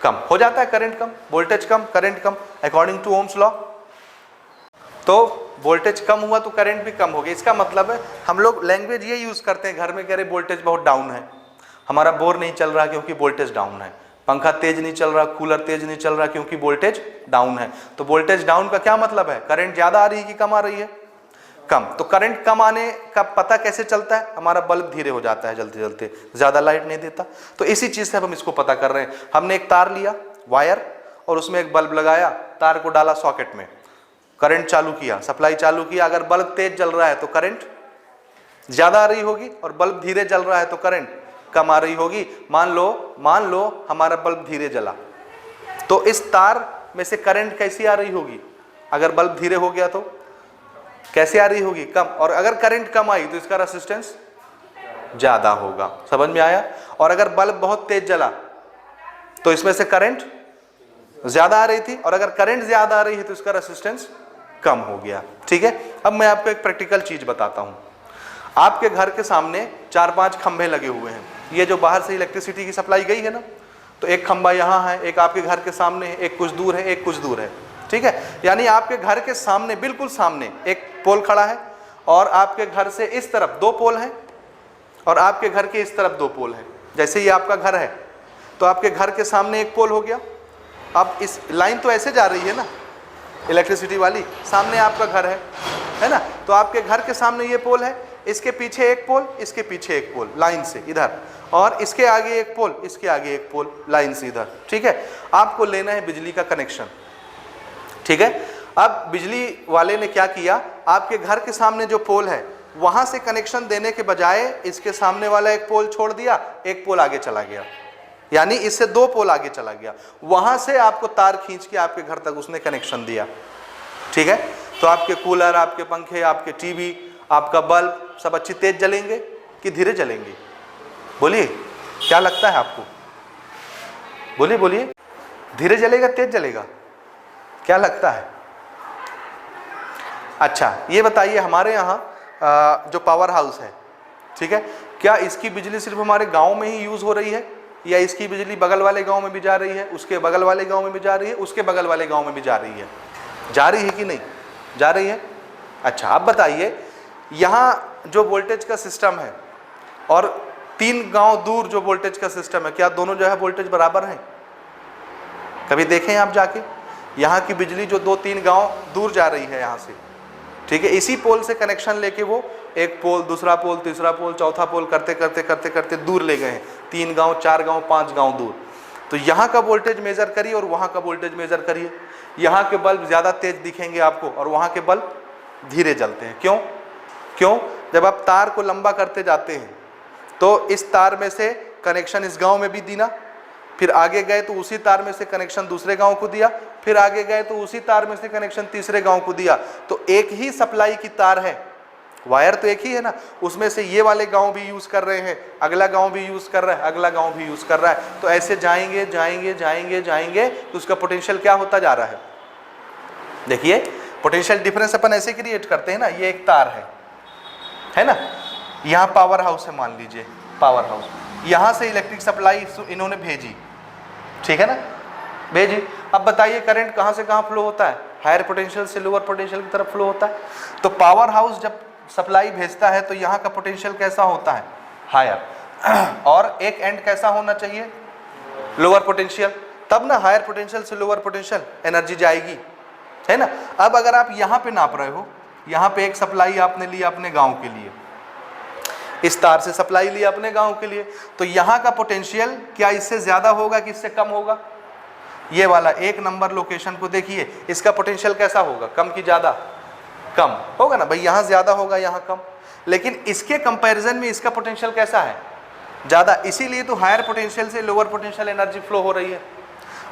कम हो जाता है। करंट कम, वोल्टेज कम, करंट कम, अकॉर्डिंग टू ओम्स लॉ। तो वोल्टेज कम हुआ तो करंट भी कम हो गया। इसका मतलब है, हम लोग लैंग्वेज ये यूज़ करते हैं घर में, कह रहे वोल्टेज बहुत डाउन है, हमारा बोर नहीं चल रहा क्योंकि वोल्टेज डाउन है, पंखा तेज नहीं चल रहा, कूलर तेज नहीं चल रहा क्योंकि वोल्टेज डाउन है। तो वोल्टेज डाउन का क्या मतलब है? करंट ज़्यादा आ रही है कि कम आ रही है? कम। तो करंट कम आने का पता कैसे चलता है? हमारा बल्ब धीरे हो जाता है जलते जलते, ज़्यादा लाइट नहीं देता। तो इसी चीज़ से हम इसको पता कर रहे हैं। हमने एक तार लिया, वायर, और उसमें एक बल्ब लगाया, तार को डाला सॉकेट में, करंट चालू किया, सप्लाई चालू किया। अगर बल्ब तेज जल रहा है तो करंट ज़्यादा आ रही होगी, और बल्ब धीरे जल रहा है तो करंट कम आ रही होगी। मान लो हमारा बल्ब धीरे जला, तो इस तार में से करंट कैसी आ रही होगी? अगर बल्ब धीरे हो गया तो कैसे आ रही होगी? कम। और अगर करंट कम आई तो इसका रेजिस्टेंस ज़्यादा होगा। समझ में आया? और अगर बल्ब बहुत तेज जला तो इसमें से करंट ज़्यादा आ रही थी, और अगर करंट ज़्यादा आ रही है तो इसका रेसिस्टेंस कम हो गया। ठीक है, अब मैं आपको एक प्रैक्टिकल चीज़ बताता हूँ। आपके घर के सामने 4-5 खंभे लगे हुए हैं। ये जो बाहर से इलेक्ट्रिसिटी की सप्लाई गई है ना, तो एक खंभा यहाँ है, एक आपके घर के सामने है, एक कुछ दूर है, एक कुछ दूर है। ठीक है, यानी आपके घर के सामने, बिल्कुल सामने एक पोल खड़ा है, और आपके घर से इस तरफ 2 पोल हैं, और आपके घर के इस तरफ 2 पोल हैं। जैसे ये आपका घर है तो आपके घर के सामने एक पोल हो गया। अब इस लाइन तो ऐसे जा रही है ना इलेक्ट्रिसिटी वाली, सामने आपका घर है ना, तो आपके घर के सामने ये पोल है, इसके पीछे एक पोल, इसके पीछे एक पोल लाइन से इधर, और इसके आगे एक पोल, इसके आगे एक पोल लाइन से इधर। ठीक है, आपको लेना है बिजली का कनेक्शन। ठीक है, अब बिजली वाले ने क्या किया, आपके घर के सामने जो पोल है वहां से कनेक्शन देने के बजाय इसके सामने वाला एक पोल छोड़ दिया, एक पोल आगे चला गया, यानी इससे 2 पोल आगे चला गया, वहां से आपको तार खींच के आपके घर तक उसने कनेक्शन दिया। ठीक है, तो आपके कूलर, आपके पंखे, आपके टीवी, आपका बल्ब सब अच्छी तेज जलेंगे कि धीरे जलेंगे? बोलिए, क्या लगता है आपको? बोलिए बोलिए, धीरे जलेगा तेज जलेगा, क्या लगता है? अच्छा, ये बताइए, हमारे यहाँ जो पावर हाउस है, ठीक है, क्या इसकी बिजली सिर्फ हमारे गांव में ही यूज हो रही है, या इसकी बिजली बगल वाले गांव में भी जा रही है, उसके बगल वाले गांव में भी जा रही है, उसके बगल वाले गांव में भी जा रही है? जा रही है कि नहीं जा रही है? अच्छा, अब बताइए, यहाँ जो वोल्टेज का सिस्टम है और 3 गांव दूर जो वोल्टेज का सिस्टम है, क्या दोनों जो है वोल्टेज बराबर हैं? कभी देखें आप जाके, यहाँ की बिजली जो 2-3 गांव दूर जा रही है यहाँ से, ठीक है, इसी पोल से कनेक्शन लेके वो एक पोल, दूसरा पोल, तीसरा पोल, चौथा पोल करते करते करते करते दूर ले गए हैं, 3 गांव, 4 गांव, 5 गांव दूर। तो यहाँ का वोल्टेज मेजर करिए और वहाँ का वोल्टेज मेजर करिए। यहाँ के बल्ब ज़्यादा तेज दिखेंगे आपको और वहाँ के बल्ब धीरे जलते हैं। क्यों? जब आप तार को लंबा करते जाते हैं तो इस तार में से कनेक्शन इस गाँव में भी दी ना, फिर आगे गए तो उसी तार में से कनेक्शन दूसरे गांव को दिया, फिर आगे गए तो उसी तार में से कनेक्शन तीसरे गांव को दिया। तो एक ही सप्लाई की तार है, वायर तो एक ही है ना, उसमें से ये वाले गांव भी यूज कर रहे हैं, अगला गांव भी यूज कर रहा है, अगला गांव भी यूज कर रहा है। तो ऐसे जाएंगे जाएंगे जाएंगे जाएंगे तो उसका पोटेंशियल क्या होता जा रहा है? देखिए, पोटेंशियल डिफरेंस अपन ऐसे क्रिएट करते हैं ना, ये एक तार है ना, यहाँ पावर हाउस है, मान लीजिए पावर हाउस, यहाँ से इलेक्ट्रिक सप्लाई इन्होंने भेजी, ठीक है ना, भेजी। अब बताइए करंट कहाँ से कहाँ फ्लो होता है? हायर पोटेंशियल से लोअर पोटेंशियल की तरफ फ्लो होता है। तो पावर हाउस जब सप्लाई भेजता है तो यहाँ का पोटेंशियल कैसा होता है? हायर। और एक एंड कैसा होना चाहिए? Lower potential. तब ना हायर पोटेंशियल से लोअर पोटेंशियल एनर्जी जाएगी, है ना। अब अगर आप यहाँ पे नाप रहे हो, यहाँ पे एक सप्लाई आपने ली अपने गाँव के लिए, इस तार से सप्लाई ली अपने गांव के लिए, तो यहाँ का पोटेंशियल क्या इससे ज़्यादा होगा कि इससे कम होगा? ये वाला 1 नंबर लोकेशन को देखिए, इसका पोटेंशियल कैसा होगा? कम कि ज़्यादा? कम होगा ना भाई, यहाँ ज़्यादा होगा, यहाँ कम। लेकिन इसके कंपैरिजन में इसका पोटेंशियल कैसा है? ज़्यादा। इसीलिए तो हायर पोटेंशियल से लोअर पोटेंशियल एनर्जी फ्लो हो रही है।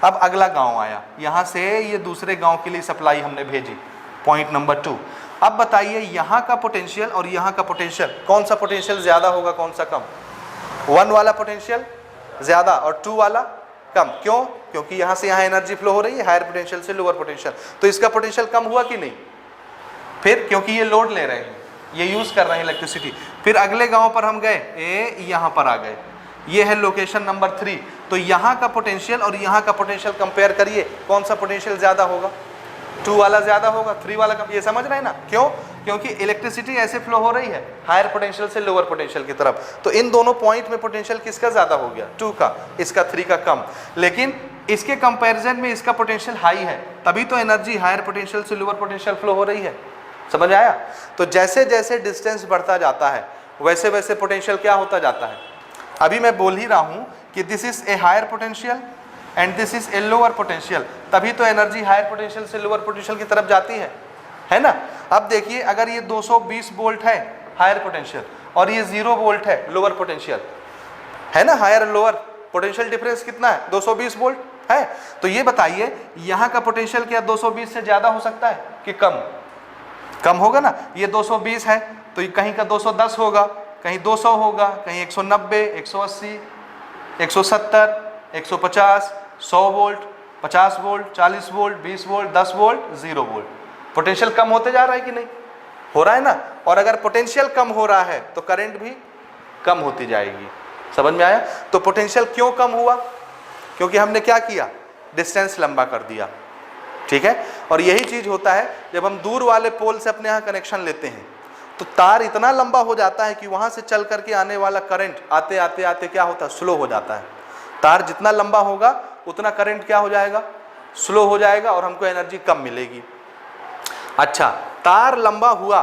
अब अगला गाँव आया, यहाँ से ये दूसरे गाँव के लिए सप्लाई हमने भेजी, पॉइंट नंबर 2। अब बताइए यहाँ का पोटेंशियल और यहाँ का पोटेंशियल, कौन सा पोटेंशियल ज़्यादा होगा, कौन सा कम? 1 वाला पोटेंशियल ज़्यादा और 2 वाला कम। क्यों? क्योंकि यहाँ से यहाँ एनर्जी फ्लो हो रही है हायर पोटेंशियल से लोअर पोटेंशियल, तो इसका पोटेंशियल कम हुआ कि नहीं? फिर क्योंकि ये लोड ले रहे हैं, ये यूज़ कर रहे हैं इलेक्ट्रिसिटी। फिर अगले गाँव पर हम गए, यहाँ पर आ गए, ये है लोकेशन नंबर 3। तो यहाँ का पोटेंशियल और यहाँ का पोटेंशियल कंपेयर करिए, कौन सा पोटेंशियल ज़्यादा होगा? 2 वाला ज़्यादा होगा, 3 वाला कम। ये समझ रहे हैं ना? क्यों? क्योंकि इलेक्ट्रिसिटी ऐसे फ्लो हो रही है हायर पोटेंशियल से लोअर पोटेंशियल की तरफ। तो इन दोनों पॉइंट में पोटेंशियल किसका ज़्यादा हो गया? 2 का, इसका 3 का कम। लेकिन इसके कंपैरिजन में इसका पोटेंशियल हाई है, तभी तो एनर्जी हायर पोटेंशियल से लोअर पोटेंशियल फ्लो हो रही है। समझ आया? तो जैसे जैसे डिस्टेंस बढ़ता जाता है वैसे वैसे पोटेंशियल क्या होता जाता है। अभी मैं बोल ही रहा हूँ कि this is a higher potential and this is a lower potential, तभी तो एनर्जी हायर पोटेंशियल से लोअर पोटेंशियल की तरफ जाती है ना। अब देखिए, अगर ये 220 वोल्ट है हायर पोटेंशियल और ये 0 वोल्ट है लोअर पोटेंशियल, है ना, हायर लोअर पोटेंशियल डिफरेंस कितना है? 220 वोल्ट है। तो ये बताइए यहाँ का पोटेंशियल क्या 220 से ज़्यादा हो सकता है कि कम? कम होगा ना। ये 220 है तो कहीं का 210 होगा, कहीं 200 होगा, कहीं 190, 180, 170, 150, 100 volt, 50 volt, 40 volt, 20 volt, 10 volt, 0 volt. Potential कम होते जा रहा है कि नहीं? हो रहा है ना। और अगर पोटेंशियल कम हो रहा है तो करंट भी कम होती जाएगी। समझ में आया? तो पोटेंशियल क्यों कम हुआ? क्योंकि हमने क्या किया? डिस्टेंस लंबा कर दिया। ठीक है। और यही चीज होता है जब हम दूर वाले पोल से अपने यहाँ कनेक्शन लेते हैं तो तार इतना लंबा हो जाता है कि वहां से चल करके आने वाला करंट आते आते आते क्या होता है? स्लो हो जाता है। तार जितना लंबा होगा उतना करंट क्या हो जाएगा? स्लो हो जाएगा और हमको एनर्जी कम मिलेगी। अच्छा, तार लंबा हुआ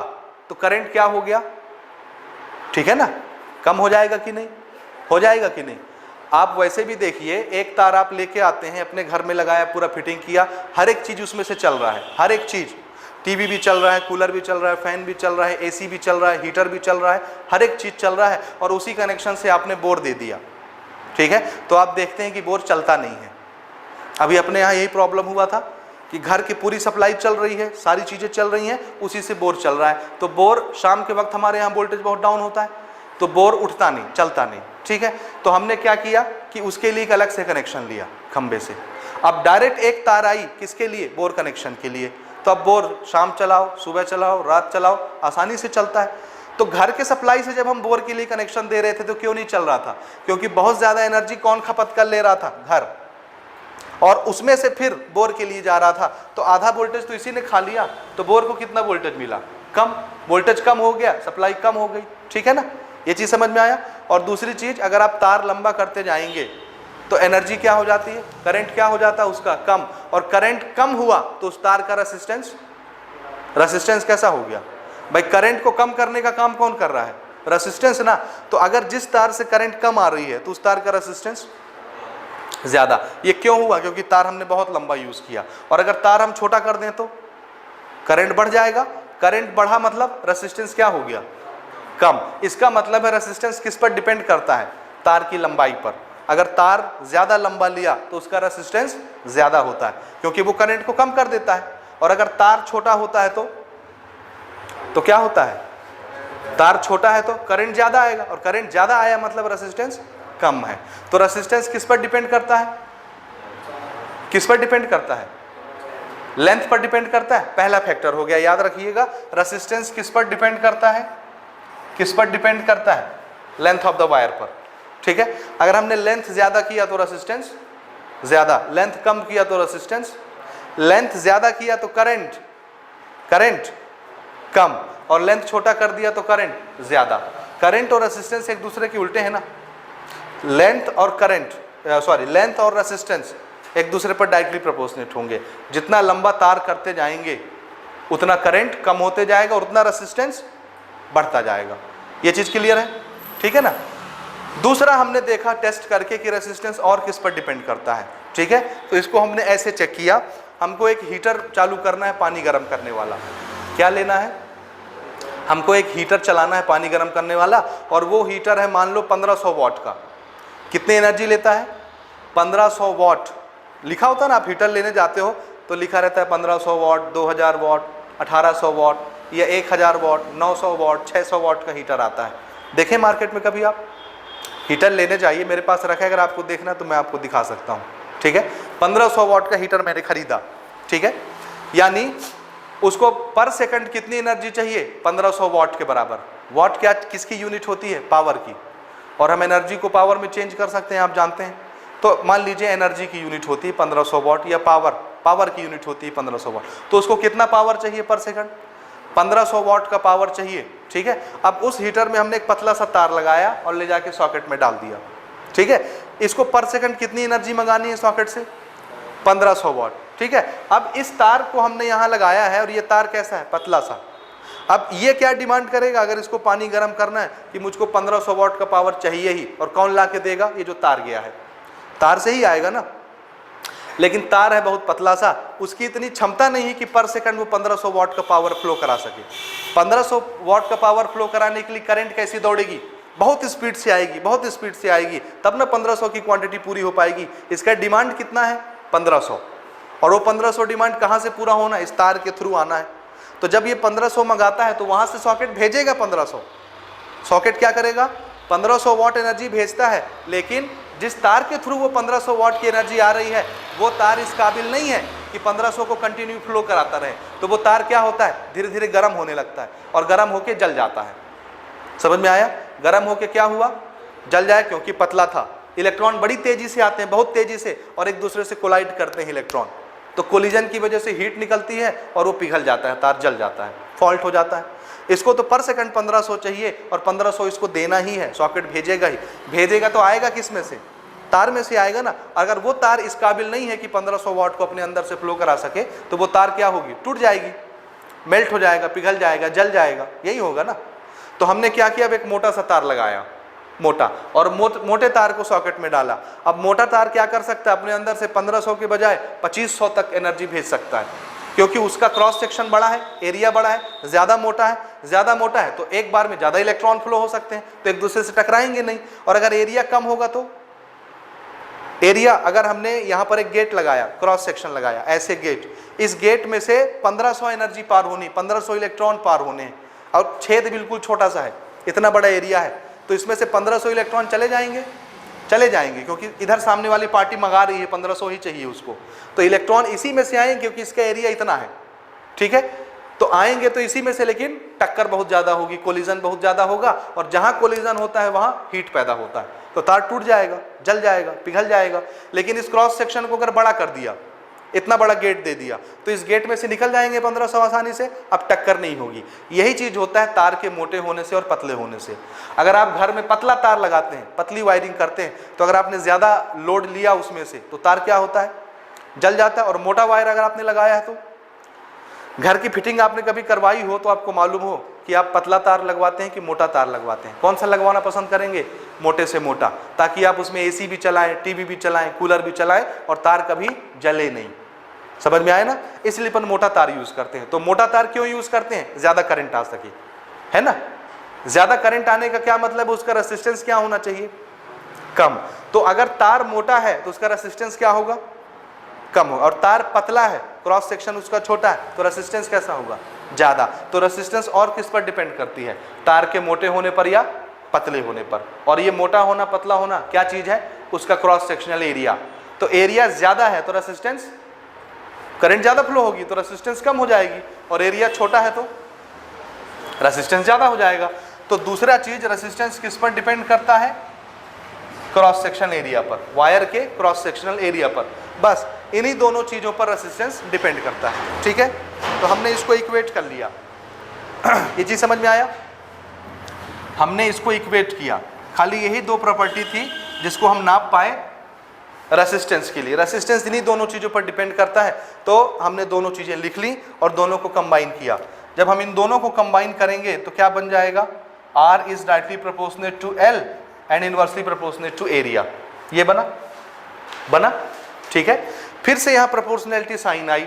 तो करंट क्या हो गया? ठीक है ना, कम हो जाएगा कि नहीं? हो जाएगा कि नहीं? आप वैसे भी देखिए, एक तार आप लेके आते हैं, अपने घर में लगाया, पूरा फिटिंग किया, हर एक चीज उसमें से चल रहा है, हर एक चीज, टीवी भी चल रहा है, कूलर भी चल रहा है, फैन भी चल रहा है, एसी भी चल रहा है, हीटर भी चल रहा है, हर एक चीज चल रहा है, और उसी कनेक्शन से आपने बोर दे दिया। ठीक है, तो आप देखते हैं कि बोर चलता नहीं है। अभी अपने यहाँ यही प्रॉब्लम हुआ था कि घर की पूरी सप्लाई चल रही है, सारी चीजें चल रही हैं, उसी से बोर चल रहा है। तो बोर शाम के वक्त हमारे यहाँ वोल्टेज बहुत डाउन होता है, तो बोर उठता नहीं, चलता नहीं। ठीक है, तो हमने क्या किया कि उसके लिए एक अलग से कनेक्शन लिया खंबे से। अब डायरेक्ट एक तार आई किसके लिए? बोर कनेक्शन के लिए। तो अब बोर शाम चलाओ, सुबह चलाओ, रात चलाओ, आसानी से चलता है। तो घर के सप्लाई से जब हम बोर के लिए कनेक्शन दे रहे थे तो क्यों नहीं चल रहा था? क्योंकि बहुत ज्यादा एनर्जी कौन खपत कर ले रहा था? घर। और उसमें से फिर बोर के लिए जा रहा था, तो आधा वोल्टेज तो इसी ने खा लिया। तो बोर को कितना वोल्टेज मिला? कम। वोल्टेज कम हो गया, सप्लाई कम हो गई। ठीक है ना, ये चीज समझ में आया? और दूसरी चीज, अगर आप तार लंबा करते जाएंगे तो एनर्जी क्या हो जाती है? करंट क्या हो जाता है उसका? कम। और करंट कम हुआ तो उस तार का रेसिस्टेंस कैसा हो गया? भाई करंट को कम करने का काम कौन कर रहा है? रेसिस्टेंस ना। तो अगर जिस तार से करंट कम आ रही है तो उस तार का रेसिस्टेंस ज्यादा। ये क्यों हुआ? क्योंकि तार हमने बहुत लंबा यूज किया। और अगर तार हम छोटा कर दें तो करंट बढ़ जाएगा। करंट बढ़ा मतलब रेसिस्टेंस क्या हो गया? कम। इसका मतलब है रेसिस्टेंस किस पर डिपेंड करता है? तार की लंबाई पर। अगर तार ज्यादा लंबा लिया तो उसका रेसिस्टेंस ज्यादा होता है, क्योंकि वो करंट को कम कर देता है। और अगर तार छोटा होता है तो क्या होता है? तार छोटा है तो करंट ज्यादा आएगा, और करंट ज्यादा आया मतलब रेसिस्टेंस कम है। तो रेसिस्टेंस किस पर डिपेंड करता है? किस पर डिपेंड करता है? लेंथ पर डिपेंड करता है। पहला फैक्टर हो गया, याद रखिएगा। रेसिस्टेंस किस पर डिपेंड करता है? किस पर डिपेंड करता है? लेंथ ऑफ द वायर पर। ठीक है, अगर हमने लेंथ ज्यादा किया तो रेसिस्टेंस ज्यादा, लेंथ कम किया तो रेसिस्टेंस, लेंथ ज्यादा किया तो करंट कम, और लेंथ छोटा कर दिया तो करंट ज्यादा। करंट और रेसिस्टेंस एक दूसरे के उल्टे हैं ना। लेंथ और रेसिस्टेंस एक दूसरे पर डायरेक्टली प्रोपोर्शनेट होंगे। जितना लंबा तार करते जाएंगे उतना करंट कम होते जाएगा और उतना रेसिस्टेंस बढ़ता जाएगा। ये चीज क्लियर है? ठीक है ना। दूसरा हमने देखा टेस्ट करके कि रेसिस्टेंस और किस पर डिपेंड करता है। ठीक है, तो इसको हमने ऐसे चेक किया। हमको एक हीटर चालू करना है, पानी गर्म करने वाला। क्या लेना है? हमको एक हीटर चलाना है पानी गर्म करने वाला, और वो हीटर है मान लो 1500 वॉट का। कितनी एनर्जी लेता है? 1500 वॉट। लिखा होता है ना, आप हीटर लेने जाते हो तो लिखा रहता है 1500 वॉट, 2000 वॉट, 1800 वॉट, या 1000 वॉट, 900 वॉट, 600 वॉट का हीटर आता है। देखें मार्केट में कभी आप? हीटर लेने जाइए, मेरे पास रखा है, अगर आपको देखना तो मैं आपको दिखा सकता हूँ। ठीक है, 1500 वॉट का हीटर मैंने खरीदा। ठीक है, यानी उसको पर सेकंड कितनी एनर्जी चाहिए? 1500 वॉट के बराबर। वॉट क्या किसकी यूनिट होती है? पावर की। और हम एनर्जी को पावर में चेंज कर सकते हैं, आप जानते हैं। तो मान लीजिए एनर्जी की यूनिट होती है 1500 वॉट, या पावर की यूनिट होती है 1500 वॉट। तो उसको कितना पावर चाहिए पर सेकंड? 1500 वॉट का पावर चाहिए। ठीक है, अब उस हीटर में हमने एक पतला सा तार लगाया और ले जाके सॉकेट में डाल दिया। ठीक है, इसको पर सेकंड कितनी एनर्जी मंगानी है सॉकेट से? 1500 वॉट। ठीक है, अब इस तार को हमने यहाँ लगाया है, और ये तार कैसा है? पतला सा। अब ये क्या डिमांड करेगा अगर इसको पानी गर्म करना है कि मुझको 1500 वॉट का पावर चाहिए ही, और कौन ला के देगा? ये जो तार गया है, तार से ही आएगा ना। लेकिन तार है बहुत पतला सा, उसकी इतनी क्षमता नहीं है कि पर सेकंड वो 1500 वॉट का पावर फ्लो करा सके। 1500 वॉट का पावर फ्लो कराने के लिए करंट कैसी दौड़ेगी? बहुत स्पीड से आएगी, बहुत स्पीड से आएगी, तब ना 1500 की क्वांटिटी पूरी हो पाएगी। इसका डिमांड कितना है? 1500। और वो 1500 डिमांड कहाँ से पूरा होना? इस तार के थ्रू आना है। तो जब ये 1500 मंगाता है तो वहाँ से सॉकेट भेजेगा 1500। सॉकेट क्या करेगा, 1500 वाट एनर्जी भेजता है, लेकिन जिस तार के थ्रू वो 1500 वाट की एनर्जी आ रही है वो तार इस काबिल नहीं है कि 1500 को कंटिन्यू फ्लो कराता रहे। तो वो तार क्या होता है, धीरे धीरे गर्म होने लगता है और गर्म होके जल जाता है। समझ में आया, गर्म होके क्या हुआ, जल जाए, क्योंकि पतला था। इलेक्ट्रॉन बड़ी तेजी से आते हैं, बहुत तेजी से, और एक दूसरे से कोलाइड करते हैं इलेक्ट्रॉन, तो कोलिजन की वजह से हीट निकलती है और वो पिघल जाता है, तार जल जाता है, फॉल्ट हो जाता है। इसको तो पर सेकंड 1500 चाहिए और 1500 इसको देना ही है, सॉकेट भेजेगा ही। भेजेगा तो आएगा किस में से, तार में से आएगा ना। अगर वो तार इस काबिल नहीं है कि 1500 वाट को अपने अंदर से फ्लो करा सके, तो वो तार क्या होगी, टूट जाएगी, मेल्ट हो जाएगा, पिघल जाएगा, जल जाएगा, यही होगा ना। तो हमने क्या किया, अब एक मोटा सा तार लगाया, मोटा, और मोटे तार को सॉकेट में डाला। अब मोटा तार क्या कर सकता है, अपने अंदर से 1500 के बजाय 2500 तक एनर्जी भेज सकता है, क्योंकि उसका क्रॉस सेक्शन बड़ा है, एरिया बड़ा है, ज़्यादा मोटा है। ज़्यादा मोटा है तो एक बार में ज़्यादा इलेक्ट्रॉन फ्लो हो सकते हैं, तो एक दूसरे से टकराएंगे नहीं। और अगर एरिया कम होगा तो एरिया, अगर हमने यहाँ पर एक गेट लगाया, क्रॉस सेक्शन लगाया, ऐसे गेट, इस गेट में से 1500 एनर्जी पार होनी, 1500 इलेक्ट्रॉन पार होने हैं, और छेद बिल्कुल छोटा सा है, इतना बड़ा एरिया है, तो इसमें से 1500 इलेक्ट्रॉन चले जाएंगे, चले जाएंगे, क्योंकि इधर सामने वाली पार्टी मंगा रही है, 1500 ही चाहिए उसको, तो इलेक्ट्रॉन इसी में से आएंगे, क्योंकि इसका एरिया इतना है, ठीक है। तो आएंगे तो इसी में से, लेकिन टक्कर बहुत ज़्यादा होगी, कोलिजन बहुत ज़्यादा होगा, और जहाँ कोलिजन होता है वहाँ हीट पैदा होता है, तो तार टूट जाएगा, जल जाएगा, पिघल जाएगा। लेकिन इस क्रॉस सेक्शन को अगर बड़ा कर दिया, इतना बड़ा गेट दे दिया, तो इस गेट में से निकल जाएंगे 1500 आसानी से, अब टक्कर नहीं होगी। यही चीज़ होता है तार के मोटे होने से और पतले होने से। अगर आप घर में पतला तार लगाते हैं, पतली वायरिंग करते हैं, तो अगर आपने ज़्यादा लोड लिया उसमें से, तो तार क्या होता है, जल जाता है। और मोटा वायर अगर आपने लगाया है, तो घर की फिटिंग आपने कभी करवाई हो तो आपको मालूम हो कि आप पतला तार लगवाते हैं कि मोटा तार लगवाते हैं। कौन सा लगवाना पसंद करेंगे, मोटे से मोटा, ताकि आप उसमें एसी भी चलाएं, टीवी भी चलाएं, कूलर भी चलाएं और तार कभी जले नहीं। समझ में आए ना, इसलिए अपन मोटा तार यूज करते हैं। तो मोटा तार क्यों यूज करते हैं, ज्यादा करंट आ सके, है ना। ज्यादा करंट आने का क्या मतलब है, उसका रेसिस्टेंस क्या होना चाहिए, कम। तो अगर तार मोटा है तो उसका रेसिस्टेंस क्या होगा, कम हो। और तार पतला है, क्रॉस सेक्शन उसका छोटा है, तो रेसिस्टेंस कैसा होगा, ज्यादा। तो रेसिस्टेंस और किस पर डिपेंड करती है, तार के मोटे होने पर या पतले होने पर। और ये मोटा होना, पतला होना क्या चीज है, उसका क्रॉस सेक्शनल एरिया। तो एरिया ज्यादा है तो रेसिस्टेंस, करंट ज्यादा फ्लो होगी तो रेसिस्टेंस कम हो जाएगी, और एरिया छोटा है तो रेसिस्टेंस ज्यादा हो जाएगा। तो दूसरा चीज, रेसिस्टेंस किस पर डिपेंड करता है, क्रॉस सेक्शन एरिया पर, वायर के क्रॉस सेक्शनल एरिया पर। बस इन्हीं दोनों चीजों पर रेसिस्टेंस डिपेंड करता है, ठीक है। तो हमने इसको इक्वेट कर लिया, ये चीज समझ में आया, हमने इसको इक्वेट किया। खाली यही दो प्रॉपर्टी थी जिसको हम नाप पाए रेसिस्टेंस के लिए। रेसिस्टेंस इन्हीं दोनों चीज़ों पर डिपेंड करता है, तो हमने दोनों चीज़ें लिख ली और दोनों को कंबाइन किया। जब हम इन दोनों को कंबाइन करेंगे तो क्या बन जाएगा, R is directly proportionate to L and inversely proportionate to area. ये बना, ठीक है। फिर से यहाँ प्रोपोर्शनैलिटी साइन आई,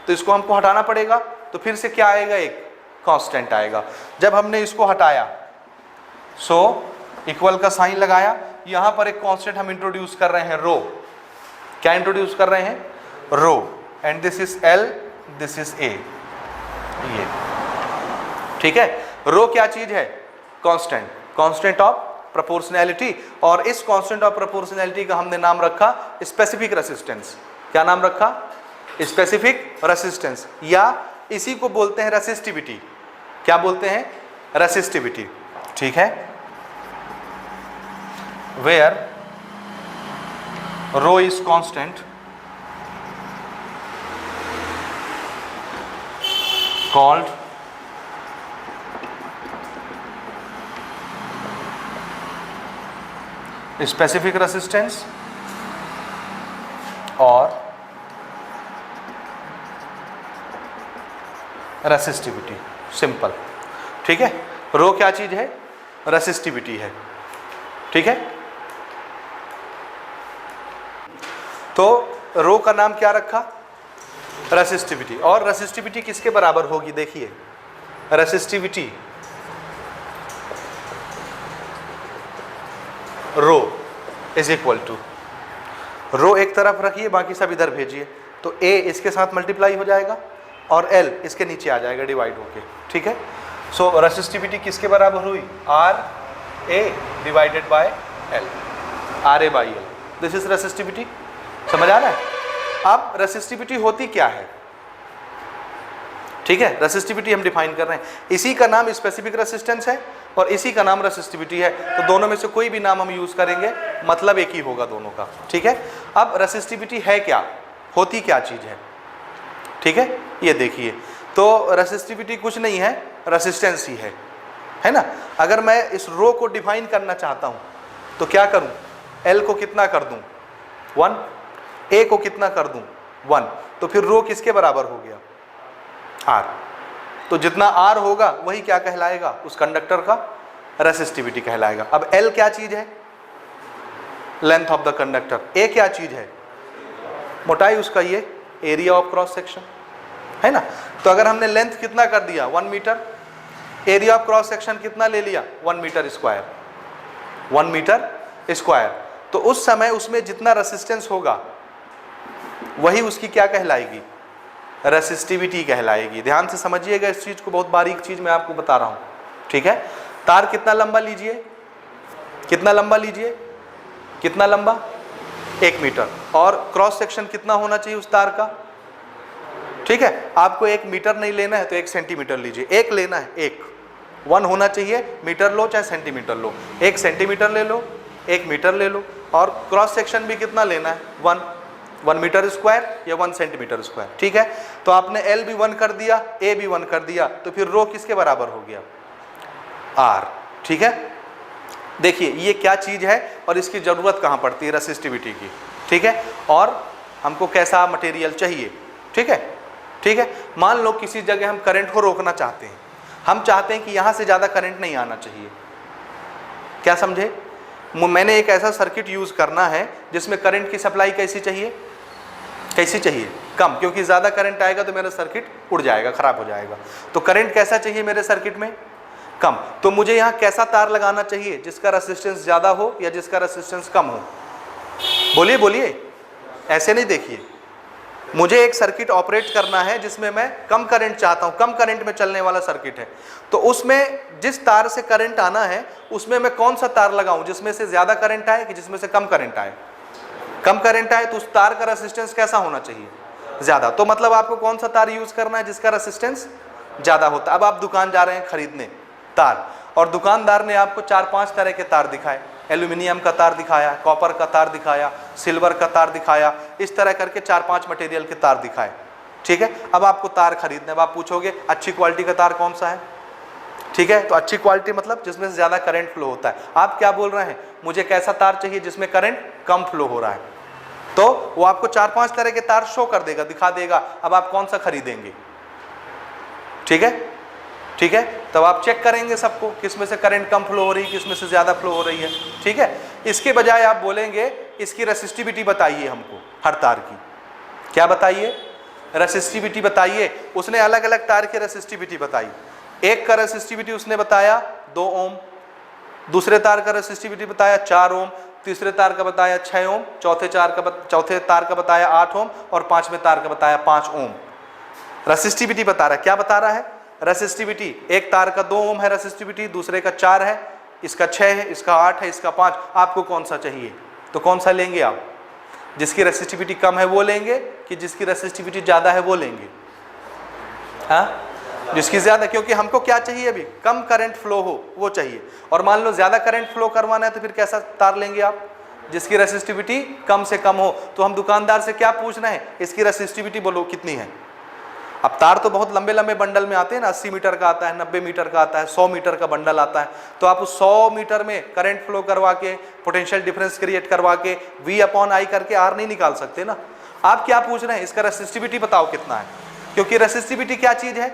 तो इसको हमको हटाना पड़ेगा, तो फिर से क्या आएगा, एक कांस्टेंट आएगा। जब हमने इसको हटाया, सो इक्वल का साइन लगाया, यहाँ पर एक कांस्टेंट हम इंट्रोड्यूस कर रहे हैं, रो। क्या इंट्रोड्यूस कर रहे हैं, rho, and this is L, this is A, ये ठीक है। रो क्या चीज है, कांस्टेंट, कांस्टेंट ऑफ प्रोपोर्शनैलिटी। और इस कांस्टेंट ऑफ प्रोपोर्शनैलिटी का हमने नाम रखा स्पेसिफिक रेसिस्टेंस। क्या नाम रखा, स्पेसिफिक रेसिस्टेंस, या इसी को बोलते हैं रेसिस्टिविटी। क्या बोलते हैं, रेसिस्टिविटी, ठीक है। where rho is constant called specific resistance और रेसिस्टिविटी। सिंपल, ठीक है। रो क्या चीज है, रेसिस्टिविटी है, ठीक है। तो रो का नाम क्या रखा, रेसिस्टिविटी। और रेसिस्टिविटी किसके बराबर होगी, देखिए, resistivity rho is equal to, rho एक तरफ रखिए, बाकी सब इधर भेजिए, तो A इसके साथ मल्टीप्लाई हो जाएगा और L इसके नीचे आ जाएगा डिवाइड होके, ठीक है। सो रेसिस्टिविटी किसके बराबर हुई? R A divided by L, R A by L, this is resistivity. समझ आ रहा है? अब रेसिस्टिविटी होती क्या है? ठीक है, रेसिस्टिविटी हम डिफाइन कर रहे हैं, इसी का नाम स्पेसिफिक रेसिस्टेंस है और इसी का नाम रेसिस्टिविटी है, तो दोनों में से कोई भी नाम हम यूज करेंगे मतलब एक ही होगा दोनों का। ठीक है, अब रेसिस्टिविटी है क्या, होती क्या चीज है? ठीक है, ये देखिए, तो रेसिस्टिविटी कुछ नहीं है, रेसिस्टेंस ही है ना। अगर मैं इस रो को डिफाइन करना चाहता हूं तो क्या करूं? एल को कितना कर दूं? 1, ए को कितना कर दूं? 1, तो फिर रो किसके बराबर हो गया? आर। तो जितना आर होगा वही क्या कहलाएगा? उस कंडक्टर का रेसिस्टिविटी कहलाएगा। अब एल क्या चीज है? Length of the conductor. A क्या चीज है? मोटाई उसका, ये एरिया ऑफ क्रॉस सेक्शन है ना। तो अगर हमने लेंथ कितना कर दिया? 1 metre, area of cross section कितना ले लिया? 1 मीटर स्क्वायर, 1 मीटर स्क्वायर। तो उस समय उसमें जितना रेसिस्टेंस होगा वही उसकी क्या कहलाएगी? रेसिस्टिविटी कहलाएगी। ध्यान से समझिएगा इस चीज को, बहुत बारीक चीज मैं आपको बता रहा हूं। ठीक है, तार कितना लंबा लीजिए, कितना लंबा लीजिए, कितना लंबा? 1 मीटर। और क्रॉस सेक्शन कितना होना चाहिए उस तार का? ठीक है, आपको 1 मीटर नहीं लेना है तो 1 सेंटीमीटर लीजिए, 1 लेना है, 1 होना चाहिए, मीटर लो चाहे सेंटीमीटर लो, 1 सेंटीमीटर ले लो, 1 मीटर ले लो, और क्रॉस सेक्शन भी कितना लेना है? 1 मीटर स्क्वायर या 1 सेंटीमीटर स्क्वायर। ठीक है, तो आपने एल भी 1 कर दिया, ए भी 1 कर दिया, तो फिर रो किसके बराबर हो गया? आर। ठीक है, देखिए ये क्या चीज है और इसकी जरूरत कहां पड़ती है? रेसिस्टिविटी की। ठीक है, और हमको कैसा मटेरियल चाहिए? ठीक है, ठीक है, मान लो किसी जगह हम करंट को रोकना चाहते हैं, हम चाहते हैं कि यहां से ज्यादा करंट नहीं आना चाहिए। क्या समझे? मैंने एक ऐसा सर्किट यूज करना है जिसमें करंट की सप्लाई कैसी चाहिए? कैसी चाहिए? कम, क्योंकि ज्यादा करंट आएगा तो मेरा सर्किट उड़ जाएगा, खराब हो जाएगा। तो करंट कैसा चाहिए मेरे सर्किट में? कम। तो मुझे यहाँ कैसा तार लगाना चाहिए जिसका रेसिस्टेंस ज्यादा हो या जिसका रेसिस्टेंस कम हो? बोलिए बोलिए, ऐसे नहीं देखिए। मुझे एक सर्किट ऑपरेट करना है जिसमें मैं कम करंट चाहता हूं, कम करंट में चलने वाला सर्किट है, तो उसमें जिस तार से करंट आना है उसमें मैं कौन सा तार लगाऊं जिसमें से ज्यादा करंट आए कि जिसमें से कम करंट आए? कम करंट आए, तो उस तार का रेसिस्टेंस कैसा होना चाहिए? ज्यादा। तो मतलब आपको कौन सा तार यूज करना है जिसका रेसिस्टेंस ज्यादा होता है। अब आप दुकान जा रहे हैं खरीदने तार, और दुकानदार ने आपको 4-5 तरह के तार दिखाए, एल्यूमिनियम का तार दिखाया, कॉपर का तार दिखाया, सिल्वर का तार दिखाया, इस तरह करके 4-5 मटेरियल के तार दिखाए। ठीक है, अब आपको तार खरीदना है, अब आप पूछोगे अच्छी क्वालिटी का तार कौन सा है? ठीक है, तो अच्छी क्वालिटी मतलब जिसमें से ज्यादा करंट फ्लो होता है। आप क्या बोल रहे हैं? मुझे कैसा तार चाहिए जिसमें करंट कम फ्लो हो रहा है? तो वो आपको 4-5 तरह के तार शो कर देगा, दिखा देगा। अब आप कौन सा खरीदेंगे? ठीक है, ठीक है, तब आप चेक करेंगे सबको, किसमें से करंट कम फ्लो हो रही है, किसमें से ज्यादा फ्लो हो रही है। ठीक है, इसके बजाय आप बोलेंगे इसकी रेसिस्टिविटी बताइए हमको, हर तार की। क्या बताइए? रेसिस्टिविटी बताइए। उसने अलग अलग तार की रेसिस्टिविटी बताई। एक का रेसिस्टिविटी उसने बताया 2 ओम, दूसरे तार का रेसिस्टिविटी बताया 4 ओम, तीसरे तार का बताया 6 ओम, चौथे तार का बताया 8 ओम, और पांचवें तार का बताया 5 ओम। रेसिस्टिविटी बता रहा है। क्या बता रहा है? रेसिस्टिविटी। एक तार का 2 ओम है रेसिस्टिविटी, दूसरे का 4 है, इसका 6 है, इसका 8 है, इसका 5। आपको कौन सा चाहिए? तो कौन सा लेंगे आप? जिसकी रेसिस्टिविटी कम है वो लेंगे कि जिसकी रेसिस्टिविटी ज्यादा है वो लेंगे? हाँ, जिसकी ज्यादा, क्योंकि हमको क्या चाहिए? अभी कम करंट फ्लो हो वो चाहिए। और मान लो ज्यादा करंट फ्लो करवाना है तो फिर कैसा तार लेंगे आप? जिसकी रेसिस्टिविटी कम से कम हो। तो हम दुकानदार से क्या पूछना है? इसकी रेसिस्टिविटी बोलो कितनी है। अब तार तो बहुत लंबे लंबे बंडल में आते हैं ना, 80 मीटर का आता है, 90 मीटर का आता है, 100 मीटर का बंडल आता है। तो आप उस 100 मीटर में करंट फ्लो करवा के, पोटेंशियल डिफरेंस क्रिएट करवा के V/I करके R नहीं निकाल सकते ना। आप क्या पूछ रहे हैं? इसका रेसिस्टिविटी बताओ कितना है, क्योंकि रेसिस्टिविटी क्या चीज है?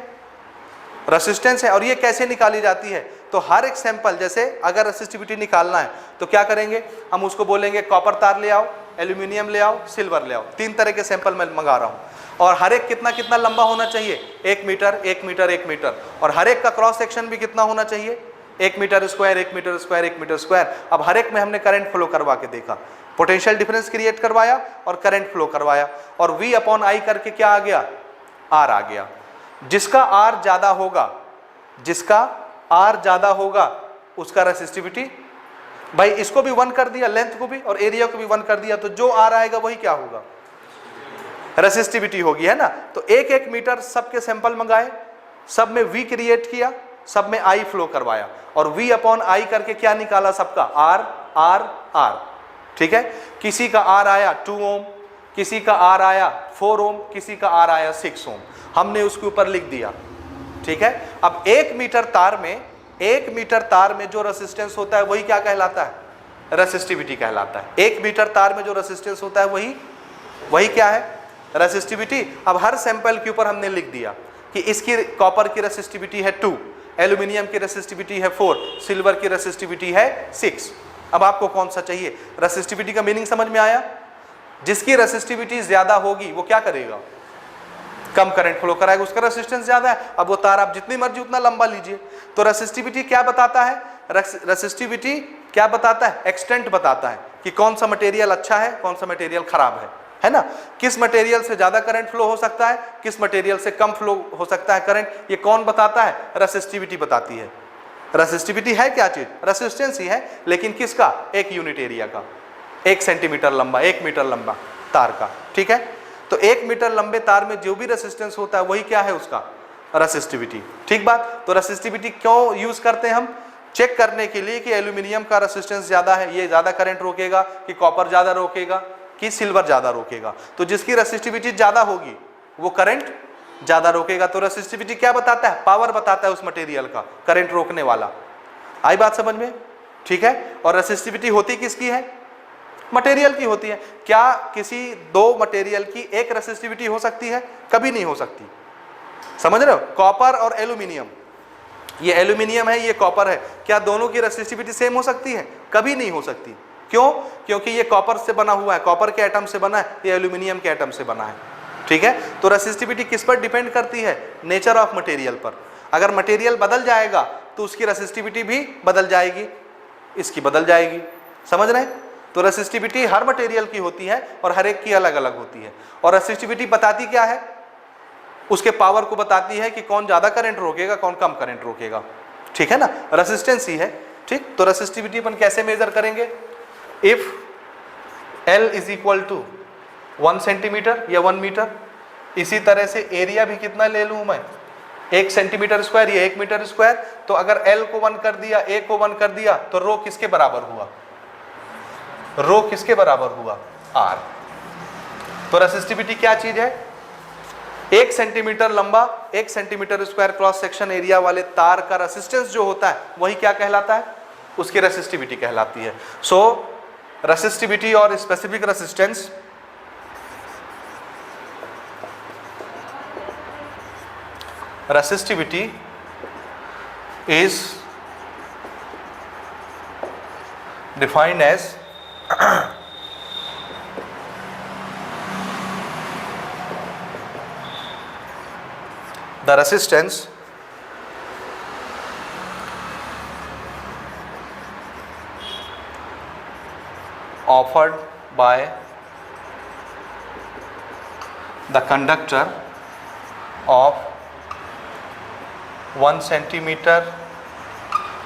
रेसिस्टेंस है। और ये कैसे निकाली जाती है? तो हर एक सैंपल, जैसे अगर रेसिस्टिविटी निकालना है तो क्या करेंगे? हम उसको बोलेंगे कॉपर तार ले आओ, एल्यूमिनियम ले आओ, सिल्वर ले आओ। 3 तरह के सैंपल मैं मंगा रहा हूँ, और हर एक कितना कितना लंबा होना चाहिए? 1 मीटर, 1 मीटर, 1 मीटर। और हर एक का क्रॉस सेक्शन भी कितना होना चाहिए? 1 metre square, 1 metre square, 1 metre square. अब हर एक में हमने करंट फ्लो करवा के देखा, पोटेंशियल डिफरेंस क्रिएट करवाया और करंट फ्लो करवाया, और V/I करके क्या आ गया? R आ गया। जिसका R ज्यादा होगा जिसका आर ज्यादा होगा उसका रेसिस्टिविटी, भाई इसको भी 1 कर दिया, लेंथ को भी और एरिया को भी 1 कर दिया, तो जो आर आएगा वही क्या होगा, रेसिस्टिविटी होगी, है ना। तो 1-1 मीटर सबके सैंपल मंगाए, सब में V क्रिएट किया, सब में I फ्लो करवाया और V/I करके क्या निकाला सबका, R। ठीक है, किसी का R आया 2 ओम, किसी का R आया 4 ओम, किसी का R आया 6 ओम, हमने उसके ऊपर लिख दिया। ठीक है, अब 1 मीटर तार में जो रेसिस्टेंस होता है वही क्या कहलाता है, रेसिस्टिविटी कहलाता है। 1 मीटर तार में जो रेसिस्टेंस होता है वही क्या है, रेसिस्टिविटी। अब हर सैंपल के ऊपर हमने लिख दिया कि इसकी कॉपर की रेसिस्टिविटी है 2, एल्यूमिनियम की रेसिस्टिविटी है 4, सिल्वर की रेसिस्टिविटी है 6। अब आपको कौन सा चाहिए, रेसिस्टिविटी का मीनिंग समझ में आया। जिसकी रेसिस्टिविटी ज्यादा होगी वो क्या करेगा, कम करंट फ्लो कराएगा, उसका रेसिस्टेंस ज्यादा है। अब वो तार आप जितनी मर्जी उतना लंबा लीजिए। तो रेसिस्टिविटी क्या बताता है, रेसिस्टिविटी क्या बताता है, एक्सटेंट बताता है कि कौन सा मटेरियल अच्छा है, कौन सा मटेरियल खराब है ना। किस मटेरियल से ज्यादा करंट फ्लो हो सकता है, किस मटेरियल से कम फ्लो हो सकता है करंट, ये कौन बताता है, रेसिस्टिविटी बताती है। रेसिस्टिविटी है क्या चीज, रेसिस्टेंस ही है, लेकिन किसका, एक यूनिट एरिया का, 1 सेंटीमीटर लंबा, 1 मीटर लंबा तार का। ठीक है, तो 1 मीटर लंबे तार में जो भी रेसिस्टेंस होता है वही क्या है, उसका रेसिस्टिविटी। ठीक बात। तो रेसिस्टिविटी क्यों यूज करते हैं हम, चेक करने के लिए कि एल्यूमिनियम का रेसिस्टेंस ज्यादा है, ये ज्यादा करंट रोकेगा, कि कॉपर ज्यादा रोकेगा, कि सिल्वर ज्यादा रोकेगा। तो जिसकी रेसिस्टिविटी ज्यादा होगी वो करंट ज्यादा रोकेगा। तो रेसिस्टिविटी क्या बताता है, पावर बताता है उस मटेरियल का, करंट रोकने वाला। आई बात समझ में। ठीक है, और रेसिस्टिविटी होती किसकी है, मटेरियल की होती है। क्या किसी 2 मटेरियल की एक रेसिस्टिविटी हो सकती है, कभी नहीं हो सकती। समझ रहे हो, कॉपर और एल्यूमिनियम, ये एल्यूमिनियम है, ये कॉपर है, क्या दोनों की रेसिस्टिविटी सेम हो सकती है, कभी नहीं हो सकती। क्यों, क्योंकि ये कॉपर से बना हुआ है, कॉपर के एटम से बना है, ये एल्यूमिनियम के एटम से बना है। ठीक है, तो रेसिस्टिविटी किस पर डिपेंड करती है, नेचर ऑफ मटेरियल पर। अगर मटेरियल बदल जाएगा तो उसकी रेसिस्टिविटी भी बदल जाएगी, इसकी बदल जाएगी। समझ रहे हैं। तो रेसिस्टिविटी हर मटेरियल की होती है और हर एक की अलग अलग होती है। और रेसिस्टिविटी बताती क्या है, उसके पावर को बताती है कि कौन ज्यादा करंट रोकेगा, कौन कम करंट रोकेगा। ठीक है ना, रेसिस्टेंस ही है। ठीक, तो रेसिस्टिविटी अपन कैसे मेजर करेंगे, if L is equal to 1 centimetre या 1 मीटर, इसी तरह से एरिया भी कितना ले लूं मैं, 1 सेंटीमीटर स्क्वायर या 1 मीटर स्क्वायर। तो अगर L को 1 कर दिया, A को 1 कर दिया, तो रो किसके बराबर हुआ, रो किसके बराबर हुआ, R। तो रेसिस्टिविटी क्या चीज है, 1 सेंटीमीटर लंबा, 1 centimetre square cross section area वाले तार का रेसिस्टेंस जो होता है वही क्या कहलाता है, उसकी रेसिस्टिविटी कहलाती है। सो रेसिस्टिविटी और specific resistance resistivity is defined as the resistance offered by the conductor of 1 centimetre,